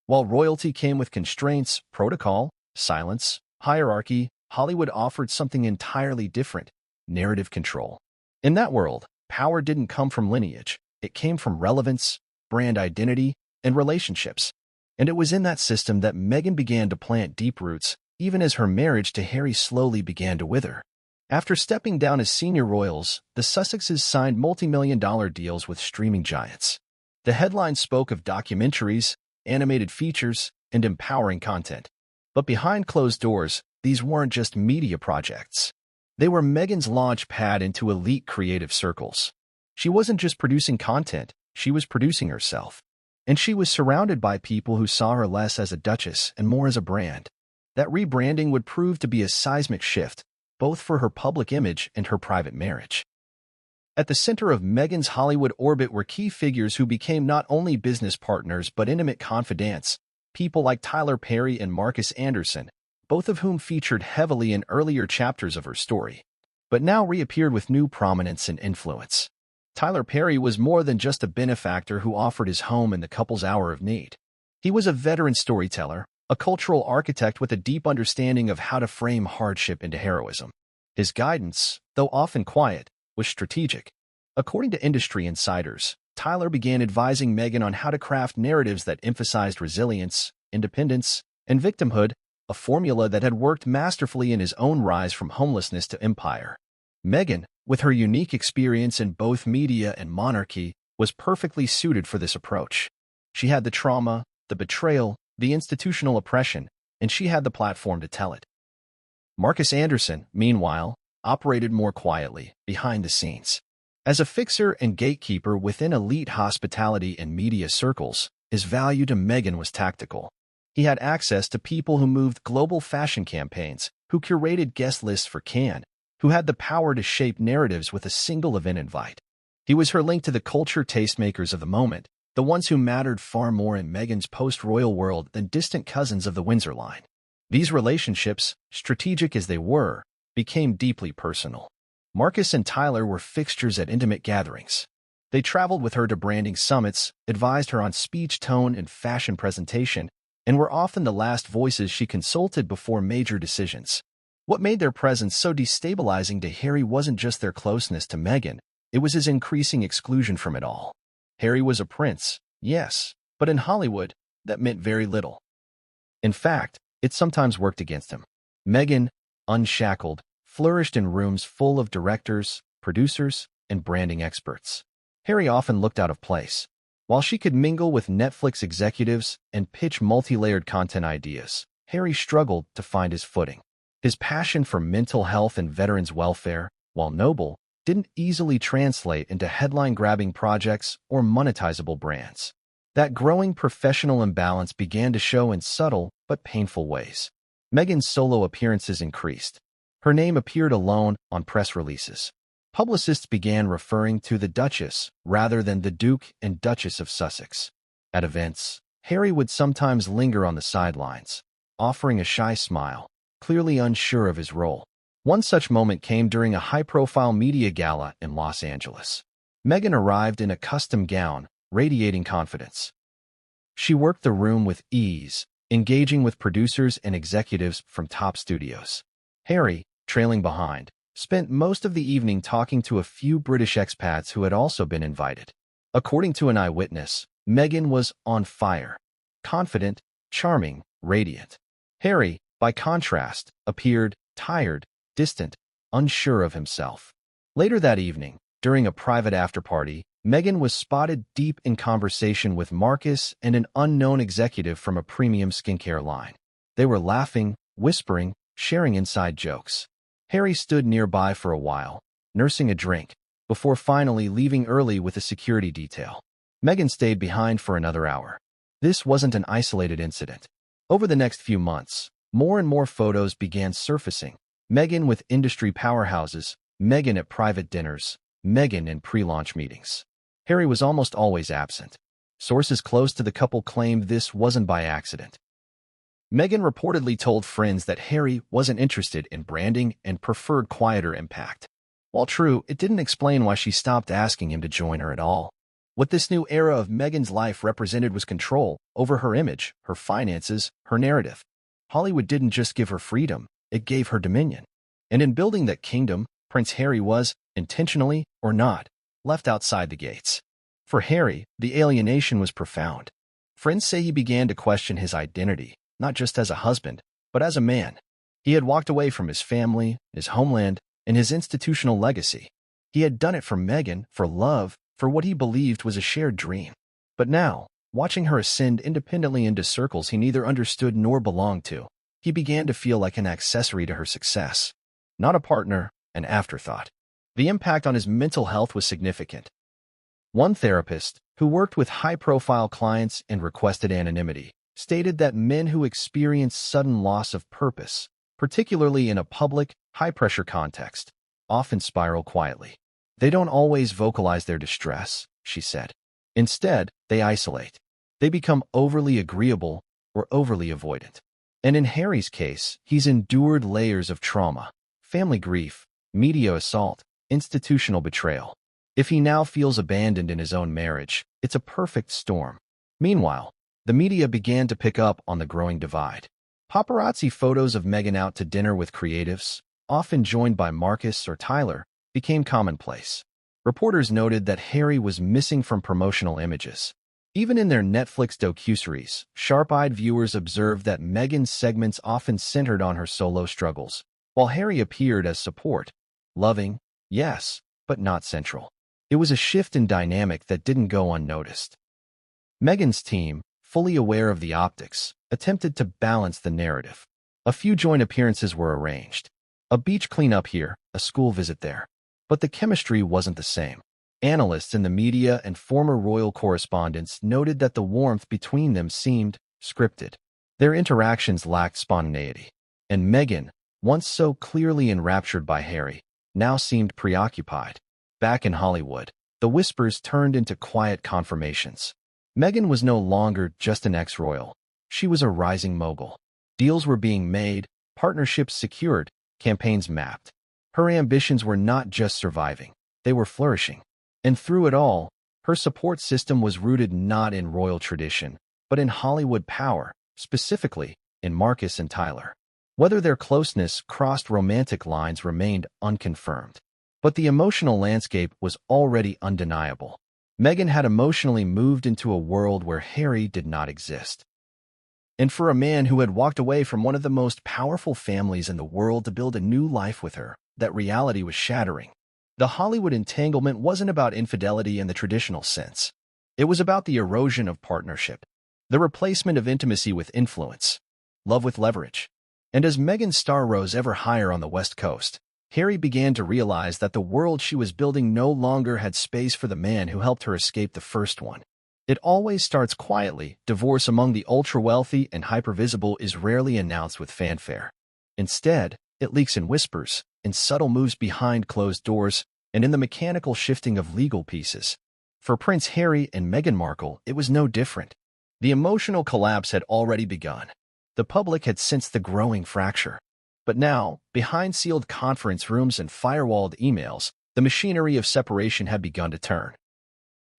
While royalty came with constraints, protocol, silence, hierarchy, Hollywood offered something entirely different: narrative control. In that world, power didn't come from lineage. It came from relevance, brand identity, and relationships. And it was in that system that Meghan began to plant deep roots, even as her marriage to Harry slowly began to wither. After stepping down as senior royals, the Sussexes signed multi-million-dollar deals with streaming giants. The headlines spoke of documentaries, animated features, and empowering content. But behind closed doors, these weren't just media projects. They were Meghan's launch pad into elite creative circles. She wasn't just producing content, she was producing herself. And she was surrounded by people who saw her less as a duchess and more as a brand. That rebranding would prove to be a seismic shift, both for her public image and her private marriage. At the center of Meghan's Hollywood orbit were key figures who became not only business partners but intimate confidants, people like Tyler Perry and Marcus Anderson, both of whom featured heavily in earlier chapters of her story, but now reappeared with new prominence and influence. Tyler Perry was more than just a benefactor who offered his home in the couple's hour of need. He was a veteran storyteller, a cultural architect with a deep understanding of how to frame hardship into heroism. His guidance, though often quiet, was strategic. According to industry insiders, Tyler began advising Meghan on how to craft narratives that emphasized resilience, independence, and victimhood, a formula that had worked masterfully in his own rise from homelessness to empire. Meghan, with her unique experience in both media and monarchy, was perfectly suited for this approach. She had the trauma, the betrayal, the institutional oppression, and she had the platform to tell it. Marcus Anderson, meanwhile, operated more quietly, behind the scenes. As a fixer and gatekeeper within elite hospitality and media circles, his value to Meghan was tactical. He had access to people who moved global fashion campaigns, who curated guest lists for Cannes, who had the power to shape narratives with a single event invite. He was her link to the culture tastemakers of the moment, the ones who mattered far more in Meghan's post-royal world than distant cousins of the Windsor line. These relationships, strategic as they were, became deeply personal. Marcus and Tyler were fixtures at intimate gatherings. They traveled with her to branding summits, advised her on speech tone and fashion presentation, and were often the last voices she consulted before major decisions. What made their presence so destabilizing to Harry wasn't just their closeness to Meghan, it was his increasing exclusion from it all. Harry was a prince, yes, But in Hollywood, that meant very little. In fact, it sometimes worked against him. Meghan, unshackled, flourished in rooms full of directors, producers, and branding experts. Harry often looked out of place. While she could mingle with Netflix executives and pitch multi-layered content ideas, Harry struggled to find his footing. His passion for mental health and veterans' welfare, while noble, didn't easily translate into headline-grabbing projects or monetizable brands. That growing professional imbalance began to show in subtle but painful ways. Meghan's solo appearances increased. Her name appeared alone on press releases. Publicists began referring to the Duchess rather than the Duke and Duchess of Sussex. At events, Harry would sometimes linger on the sidelines, offering a shy smile, clearly unsure of his role. One such moment came during a high-profile media gala in Los Angeles. Meghan arrived in a custom gown, radiating confidence. She worked the room with ease, engaging with producers and executives from top studios. Harry, trailing behind, spent most of the evening talking to a few British expats who had also been invited. According to an eyewitness, Meghan was on fire, confident, charming, radiant. Harry, by contrast, appeared tired, distant, unsure of himself. Later that evening, during a private after-party, Meghan was spotted deep in conversation with Marcus and an unknown executive from a premium skincare line. They were laughing, whispering, sharing inside jokes. Harry stood nearby for a while, nursing a drink, before finally leaving early with a security detail. Meghan stayed behind for another hour. This wasn't an isolated incident. Over the next few months, more and more photos began surfacing. Meghan with industry powerhouses, Meghan at private dinners, Meghan in pre-launch meetings. Harry was almost always absent. Sources close to the couple claimed this wasn't by accident. Meghan reportedly told friends that Harry wasn't interested in branding and preferred quieter impact. While true, it didn't explain why she stopped asking him to join her at all. What this new era of Meghan's life represented was control over her image, her finances, her narrative. Hollywood didn't just give her freedom, it gave her dominion. And in building that kingdom, Prince Harry was, intentionally or not, left outside the gates. For Harry, the alienation was profound. Friends say he began to question his identity, not just as a husband, but as a man. He had walked away from his family, his homeland, and his institutional legacy. He had done it for Meghan, for love, for what he believed was a shared dream. But now, watching her ascend independently into circles he neither understood nor belonged to, he began to feel like an accessory to her success. Not a partner, an afterthought. The impact on his mental health was significant. One therapist, who worked with high-profile clients and requested anonymity, stated that men who experience sudden loss of purpose, particularly in a public, high-pressure context, often spiral quietly. They don't always vocalize their distress, she said. Instead, they isolate. They become overly agreeable or overly avoidant. And in Harry's case, he's endured layers of trauma, family grief, media assault, institutional betrayal. If he now feels abandoned in his own marriage, it's a perfect storm. Meanwhile, the media began to pick up on the growing divide. Paparazzi photos of Meghan out to dinner with creatives, often joined by Marcus or Tyler, became commonplace. Reporters noted that Harry was missing from promotional images. Even in their Netflix docuseries, sharp-eyed viewers observed that Meghan's segments often centered on her solo struggles, while Harry appeared as support. Loving, yes, but not central. It was a shift in dynamic that didn't go unnoticed. Meghan's team, fully aware of the optics, attempted to balance the narrative. A few joint appearances were arranged. A beach cleanup here, a school visit there. But the chemistry wasn't the same. Analysts in the media and former royal correspondents noted that the warmth between them seemed scripted. Their interactions lacked spontaneity. And Meghan, once so clearly enraptured by Harry, now seemed preoccupied. Back in Hollywood, the whispers turned into quiet confirmations. Meghan was no longer just an ex-royal. She was a rising mogul. Deals were being made, partnerships secured, campaigns mapped. Her ambitions were not just surviving, they were flourishing. And through it all, her support system was rooted not in royal tradition, but in Hollywood power, specifically in Marcus and Tyler. Whether their closeness crossed romantic lines remained unconfirmed. But the emotional landscape was already undeniable. Meghan had emotionally moved into a world where Harry did not exist. And for a man who had walked away from one of the most powerful families in the world to build a new life with her, that reality was shattering. The Hollywood entanglement wasn't about infidelity in the traditional sense. It was about the erosion of partnership, the replacement of intimacy with influence, love with leverage. And as Meghan's star rose ever higher on the West Coast, Harry began to realize that the world she was building no longer had space for the man who helped her escape the first one. It always starts quietly. Divorce among the ultra-wealthy and hyper-visible is rarely announced with fanfare. Instead, it leaks in whispers, in subtle moves behind closed doors, and in the mechanical shifting of legal pieces. For Prince Harry and Meghan Markle, it was no different. The emotional collapse had already begun. The public had sensed the growing fracture. But now, behind sealed conference rooms and firewalled emails, the machinery of separation had begun to turn.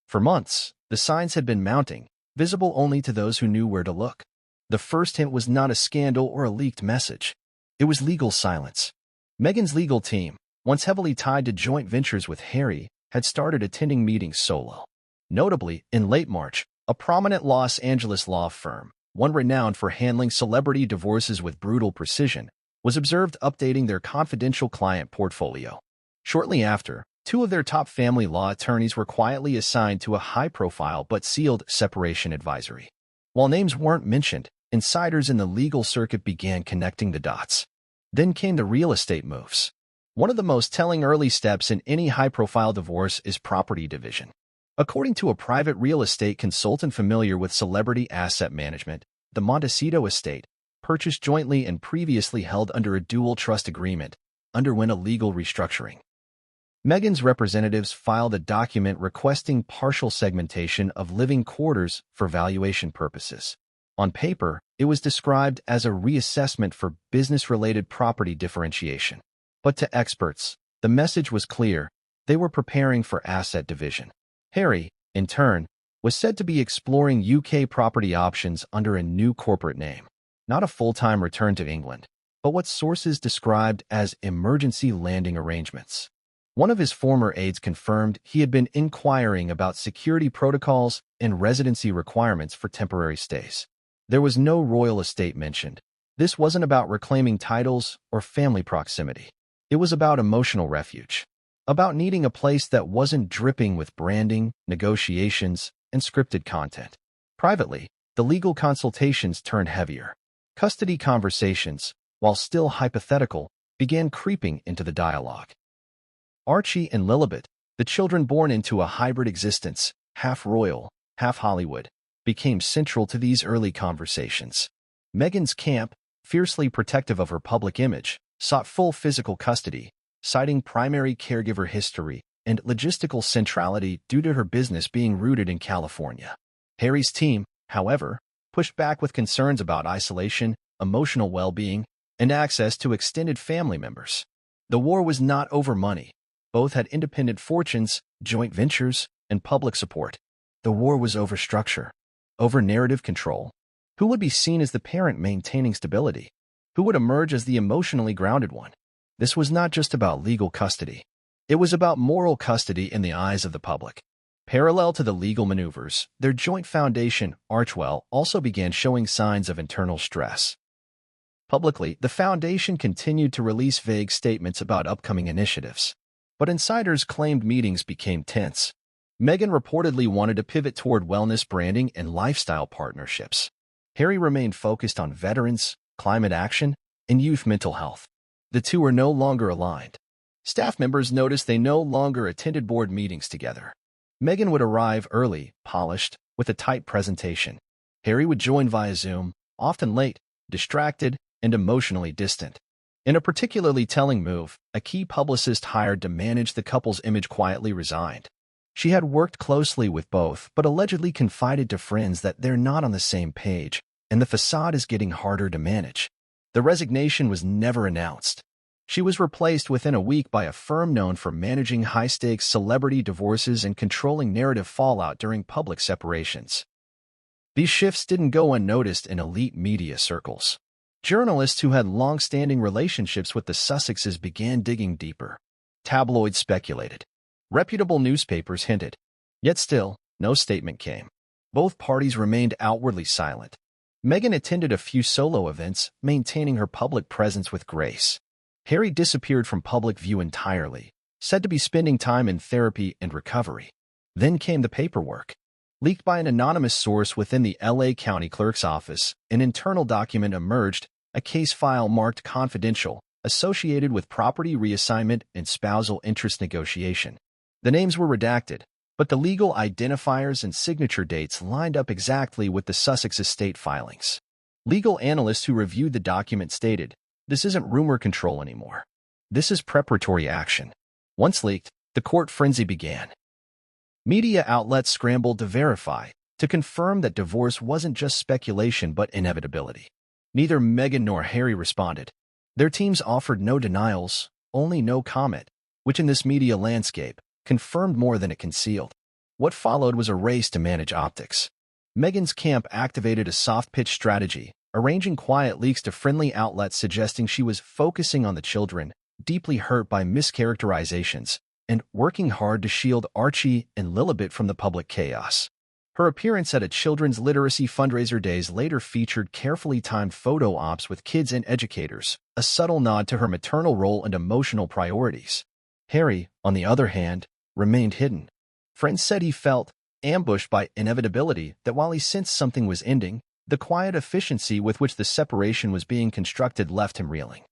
For months, the signs had been mounting, visible only to those who knew where to look. The first hint was not a scandal or a leaked message. It was legal silence. Meghan's legal team, once heavily tied to joint ventures with Harry, had started attending meetings solo. Notably, in late March, a prominent Los Angeles law firm, one renowned for handling celebrity divorces with brutal precision, was observed updating their confidential client portfolio. Shortly after, two of their top family law attorneys were quietly assigned to a high-profile but sealed separation advisory. While names weren't mentioned, insiders in the legal circuit began connecting the dots. Then came the real estate moves. One of the most telling early steps in any high-profile divorce is property division. According to a private real estate consultant familiar with celebrity asset management, the Montecito estate, purchased jointly and previously held under a dual trust agreement, underwent a legal restructuring. Meghan's representatives filed a document requesting partial segmentation of living quarters for valuation purposes. On paper, it was described as a reassessment for business-related property differentiation. But to experts, the message was clear. They were preparing for asset division. Harry, in turn, was said to be exploring UK property options under a new corporate name. Not a full-time return to England, but what sources described as emergency landing arrangements. One of his former aides confirmed he had been inquiring about security protocols and residency requirements for temporary stays. There was no royal estate mentioned. This wasn't about reclaiming titles or family proximity. It was about emotional refuge, about needing a place that wasn't dripping with branding, negotiations, and scripted content. Privately, the legal consultations turned heavier. Custody conversations, while still hypothetical, began creeping into the dialogue. Archie and Lilibet, the children born into a hybrid existence, half royal, half Hollywood, became central to these early conversations. Meghan's camp, fiercely protective of her public image, sought full physical custody, citing primary caregiver history and logistical centrality due to her business being rooted in California. Harry's team, however, pushed back with concerns about isolation, emotional well-being, and access to extended family members. The war was not over money. Both had independent fortunes, joint ventures, and public support. The war was over structure, over narrative control. Who would be seen as the parent maintaining stability? Who would emerge as the emotionally grounded one? This was not just about legal custody. It was about moral custody in the eyes of the public. Parallel to the legal maneuvers, their joint foundation, Archewell, also began showing signs of internal stress. Publicly, the foundation continued to release vague statements about upcoming initiatives. But insiders claimed meetings became tense. Meghan reportedly wanted to pivot toward wellness branding and lifestyle partnerships. Harry remained focused on veterans, climate action, and youth mental health. The two were no longer aligned. Staff members noticed they no longer attended board meetings together. Meghan would arrive early, polished, with a tight presentation. Harry would join via Zoom, often late, distracted, and emotionally distant. In a particularly telling move, a key publicist hired to manage the couple's image quietly resigned. She had worked closely with both, but allegedly confided to friends that they're not on the same page, and the facade is getting harder to manage. The resignation was never announced. She was replaced within a week by a firm known for managing high-stakes celebrity divorces and controlling narrative fallout during public separations. These shifts didn't go unnoticed in elite media circles. Journalists who had long-standing relationships with the Sussexes began digging deeper. Tabloids speculated. Reputable newspapers hinted. Yet still, no statement came. Both parties remained outwardly silent. Meghan attended a few solo events, maintaining her public presence with grace. Harry disappeared from public view entirely, said to be spending time in therapy and recovery. Then came the paperwork. Leaked by an anonymous source within the LA County Clerk's office, an internal document emerged, a case file marked confidential, associated with property reassignment and spousal interest negotiation. The names were redacted, but the legal identifiers and signature dates lined up exactly with the Sussex estate filings. Legal analysts who reviewed the document stated, "This isn't rumor control anymore. This is preparatory action." Once leaked, the court frenzy began. Media outlets scrambled to verify, to confirm that divorce wasn't just speculation but inevitability. Neither Meghan nor Harry responded. Their teams offered no denials, only no comment, which in this media landscape confirmed more than it concealed. What followed was a race to manage optics. Meghan's camp activated a soft-pitch strategy, arranging quiet leaks to friendly outlets suggesting she was focusing on the children, deeply hurt by mischaracterizations, and working hard to shield Archie and Lilibet from the public chaos. Her appearance at a children's literacy fundraiser days later featured carefully timed photo ops with kids and educators, a subtle nod to her maternal role and emotional priorities. Harry, on the other hand, remained hidden. Friends said he felt ambushed by inevitability, that while he sensed something was ending, the quiet efficiency with which the separation was being constructed left him reeling.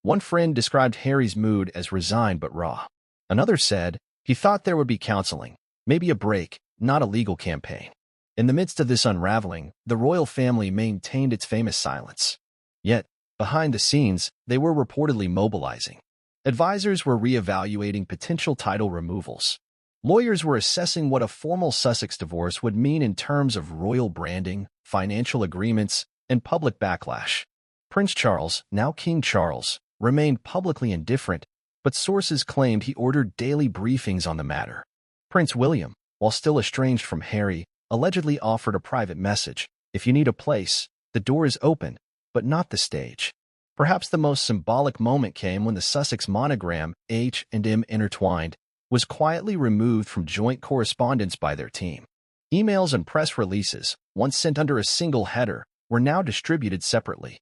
One friend described Harry's mood as resigned but raw. Another said he thought there would be counseling, maybe a break, not a legal campaign. In the midst of this unraveling, the royal family maintained its famous silence. Yet, behind the scenes, they were reportedly mobilizing. Advisors were reevaluating potential title removals. Lawyers were assessing what a formal Sussex divorce would mean in terms of royal branding, financial agreements, and public backlash. Prince Charles, now King Charles, remained publicly indifferent, but sources claimed he ordered daily briefings on the matter. Prince William, while still estranged from Harry, allegedly offered a private message: "If you need a place, the door is open, but not the stage." Perhaps the most symbolic moment came when the Sussex monogram, H&M intertwined, was quietly removed from joint correspondence by their team. Emails and press releases, once sent under a single header, were now distributed separately.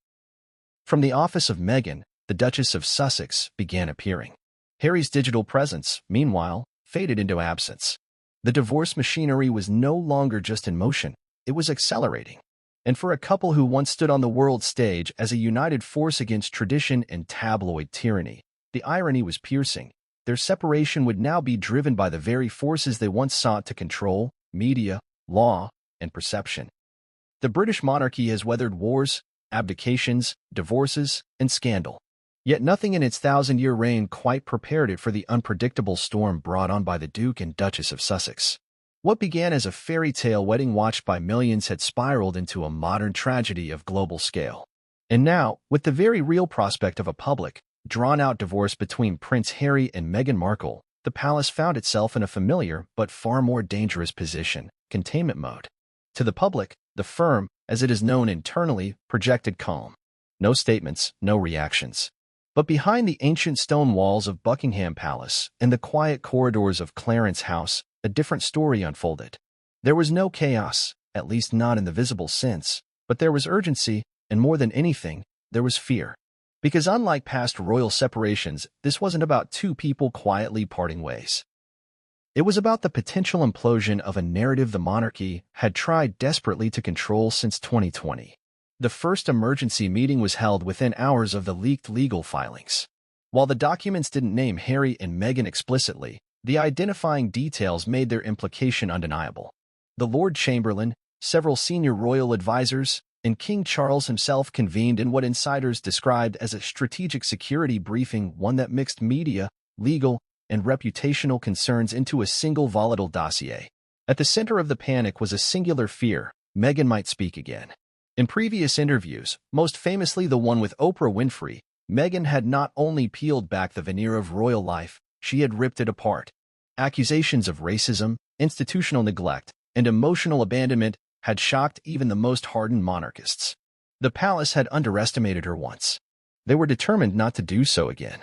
From the office of Meghan, the Duchess of Sussex began appearing. Harry's digital presence, meanwhile, faded into absence. The divorce machinery was no longer just in motion, it was accelerating. And for a couple who once stood on the world stage as a united force against tradition and tabloid tyranny, the irony was piercing. Their separation would now be driven by the very forces they once sought to control: media, law, and perception. The British monarchy has weathered wars, abdications, divorces, and scandal. Yet nothing in its thousand-year reign quite prepared it for the unpredictable storm brought on by the Duke and Duchess of Sussex. What began as a fairy tale wedding watched by millions had spiraled into a modern tragedy of global scale. And now, with the very real prospect of a public, drawn-out divorce between Prince Harry and Meghan Markle, the palace found itself in a familiar but far more dangerous position: containment mode. To the public, the firm, as it is known internally, projected calm. No statements, no reactions. But behind the ancient stone walls of Buckingham Palace and the quiet corridors of Clarence House, a different story unfolded. There was no chaos, at least not in the visible sense, but there was urgency, and more than anything, there was fear. Because unlike past royal separations, this wasn't about two people quietly parting ways. It was about the potential implosion of a narrative the monarchy had tried desperately to control since 2020. The first emergency meeting was held within hours of the leaked legal filings. While the documents didn't name Harry and Meghan explicitly, the identifying details made their implication undeniable. The Lord Chamberlain, several senior royal advisors, and King Charles himself convened in what insiders described as a strategic security briefing, one that mixed media, legal, and reputational concerns into a single volatile dossier. At the center of the panic was a singular fear: Meghan might speak again. In previous interviews, most famously the one with Oprah Winfrey, Meghan had not only peeled back the veneer of royal life, she had ripped it apart. Accusations of racism, institutional neglect, and emotional abandonment had shocked even the most hardened monarchists. The palace had underestimated her once. They were determined not to do so again.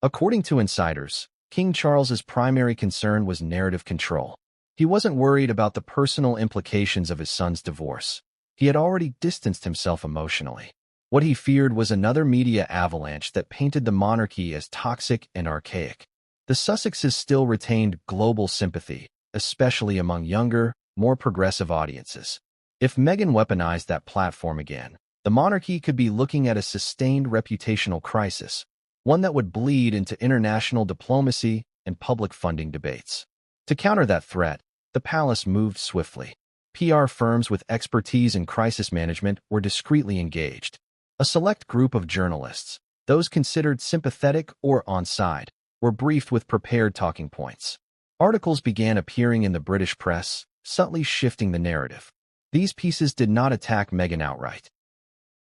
According to insiders, King Charles's primary concern was narrative control. He wasn't worried about the personal implications of his son's divorce. He had already distanced himself emotionally. What he feared was another media avalanche that painted the monarchy as toxic and archaic. The Sussexes still retained global sympathy, especially among younger, more progressive audiences. If Meghan weaponized that platform again, the monarchy could be looking at a sustained reputational crisis, one that would bleed into international diplomacy and public funding debates. To counter that threat, the palace moved swiftly. PR firms with expertise in crisis management were discreetly engaged. A select group of journalists, those considered sympathetic or on side, were briefed with prepared talking points. Articles began appearing in the British press, subtly shifting the narrative. These pieces did not attack Meghan outright.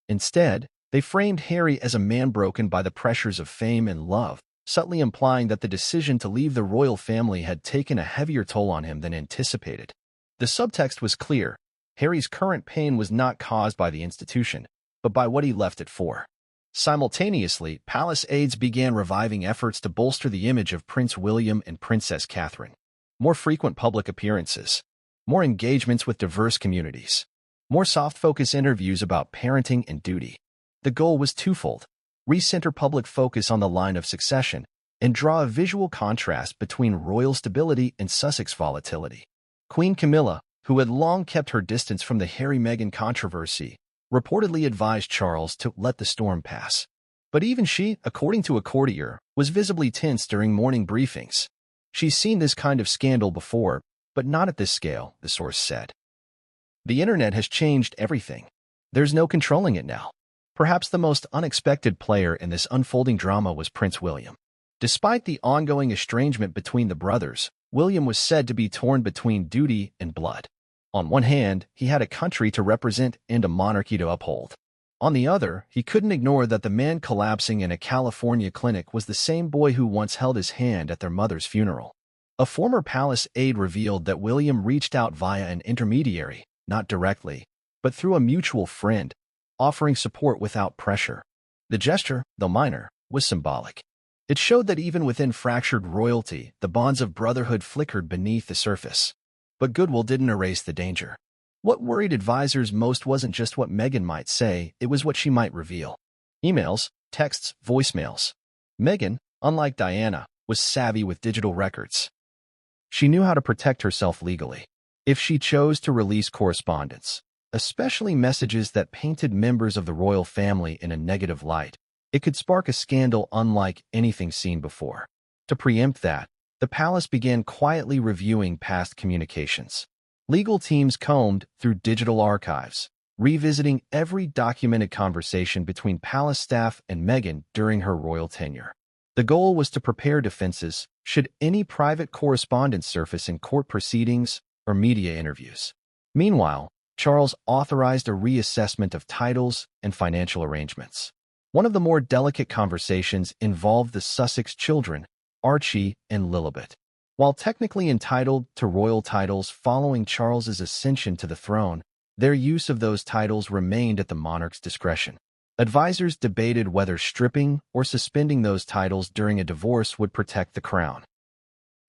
Instead, they framed Harry as a man broken by the pressures of fame and love, subtly implying that the decision to leave the royal family had taken a heavier toll on him than anticipated. The subtext was clear. Harry's current pain was not caused by the institution, but by what he left it for. Simultaneously, palace aides began reviving efforts to bolster the image of Prince William and Princess Catherine. More frequent public appearances, more engagements with diverse communities, more soft-focus interviews about parenting and duty. The goal was twofold: recenter public focus on the line of succession and draw a visual contrast between royal stability and Sussex volatility. Queen Camilla, who had long kept her distance from the Harry-Meghan controversy, reportedly advised Charles to let the storm pass. But even she, according to a courtier, was visibly tense during morning briefings. She's seen this kind of scandal before, but not at this scale, the source said. The internet has changed everything. There's no controlling it now. Perhaps the most unexpected player in this unfolding drama was Prince William. Despite the ongoing estrangement between the brothers, William was said to be torn between duty and blood. On one hand, he had a country to represent and a monarchy to uphold. On the other, he couldn't ignore that the man collapsing in a California clinic was the same boy who once held his hand at their mother's funeral. A former palace aide revealed that William reached out via an intermediary, not directly, but through a mutual friend, offering support without pressure. The gesture, though minor, was symbolic. It showed that even within fractured royalty, the bonds of brotherhood flickered beneath the surface. But goodwill didn't erase the danger. What worried advisors most wasn't just what Meghan might say, it was what she might reveal. Emails, texts, voicemails. Meghan, unlike Diana, was savvy with digital records. She knew how to protect herself legally. If she chose to release correspondence, especially messages that painted members of the royal family in a negative light, it could spark a scandal unlike anything seen before. To preempt that, the palace began quietly reviewing past communications. Legal teams combed through digital archives, revisiting every documented conversation between palace staff and Meghan during her royal tenure. The goal was to prepare defenses should any private correspondence surface in court proceedings or media interviews. Meanwhile, Charles authorized a reassessment of titles and financial arrangements. One of the more delicate conversations involved the Sussex children, Archie and Lilibet. While technically entitled to royal titles following Charles's ascension to the throne, their use of those titles remained at the monarch's discretion. Advisors debated whether stripping or suspending those titles during a divorce would protect the crown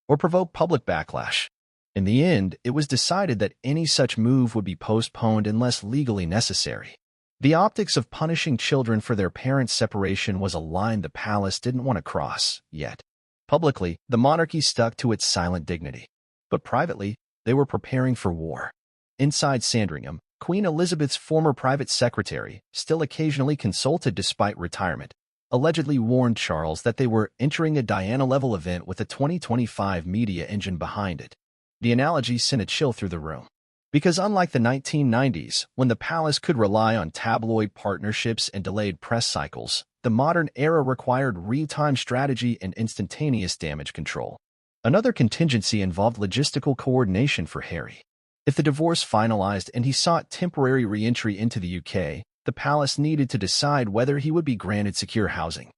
or provoke public backlash. In the end, it was decided that any such move would be postponed unless legally necessary. The optics of punishing children for their parents' separation was a line the palace didn't want to cross, yet. Publicly, the monarchy stuck to its silent dignity. But privately, they were preparing for war. Inside Sandringham, Queen Elizabeth's former private secretary, still occasionally consulted despite retirement, allegedly warned Charles that they were entering a Diana-level event with a 2025 media engine behind it. The analogy sent a chill through the room. Because unlike the 1990s, when the palace could rely on tabloid partnerships and delayed press cycles, the modern era required real-time strategy and instantaneous damage control. Another contingency involved logistical coordination for Harry. If the divorce finalized and he sought temporary re-entry into the UK, the palace needed to decide whether he would be granted secure housing.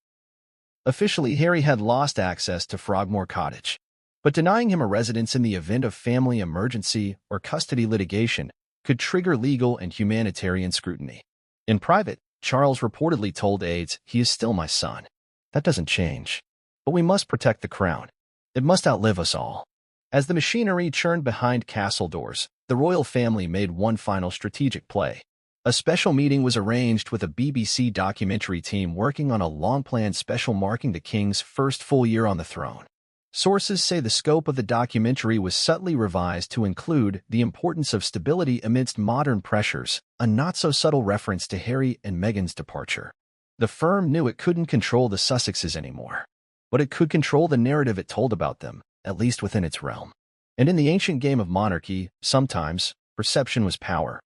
Officially, Harry had lost access to Frogmore Cottage, but denying him a residence in the event of family emergency or custody litigation could trigger legal and humanitarian scrutiny. In private, Charles reportedly told aides, "He is still my son. That doesn't change. But we must protect the crown. It must outlive us all." As the machinery churned behind castle doors, the royal family made one final strategic play. A special meeting was arranged with a BBC documentary team working on a long-planned special marking the king's first full year on the throne. Sources say the scope of the documentary was subtly revised to include the importance of stability amidst modern pressures, a not-so-subtle reference to Harry and Meghan's departure. The firm knew it couldn't control the Sussexes anymore, but it could control the narrative it told about them, at least within its realm. And in the ancient game of monarchy, sometimes, perception was power.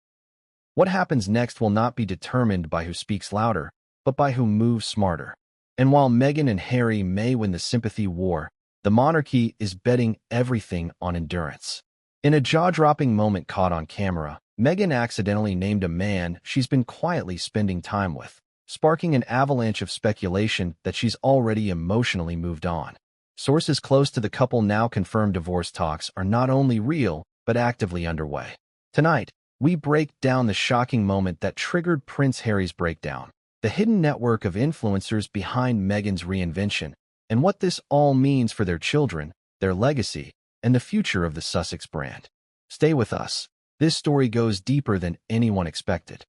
What happens next will not be determined by who speaks louder, but by who moves smarter. And while Meghan and Harry may win the sympathy war, the monarchy is betting everything on endurance. In a jaw-dropping moment caught on camera, Meghan accidentally named a man she's been quietly spending time with, sparking an avalanche of speculation that she's already emotionally moved on. Sources close to the couple now confirm divorce talks are not only real, but actively underway. Tonight, we break down the shocking moment that triggered Prince Harry's breakdown, the hidden network of influencers behind Meghan's reinvention, and what this all means for their children, their legacy, and the future of the Sussex brand. Stay with us. This story goes deeper than anyone expected.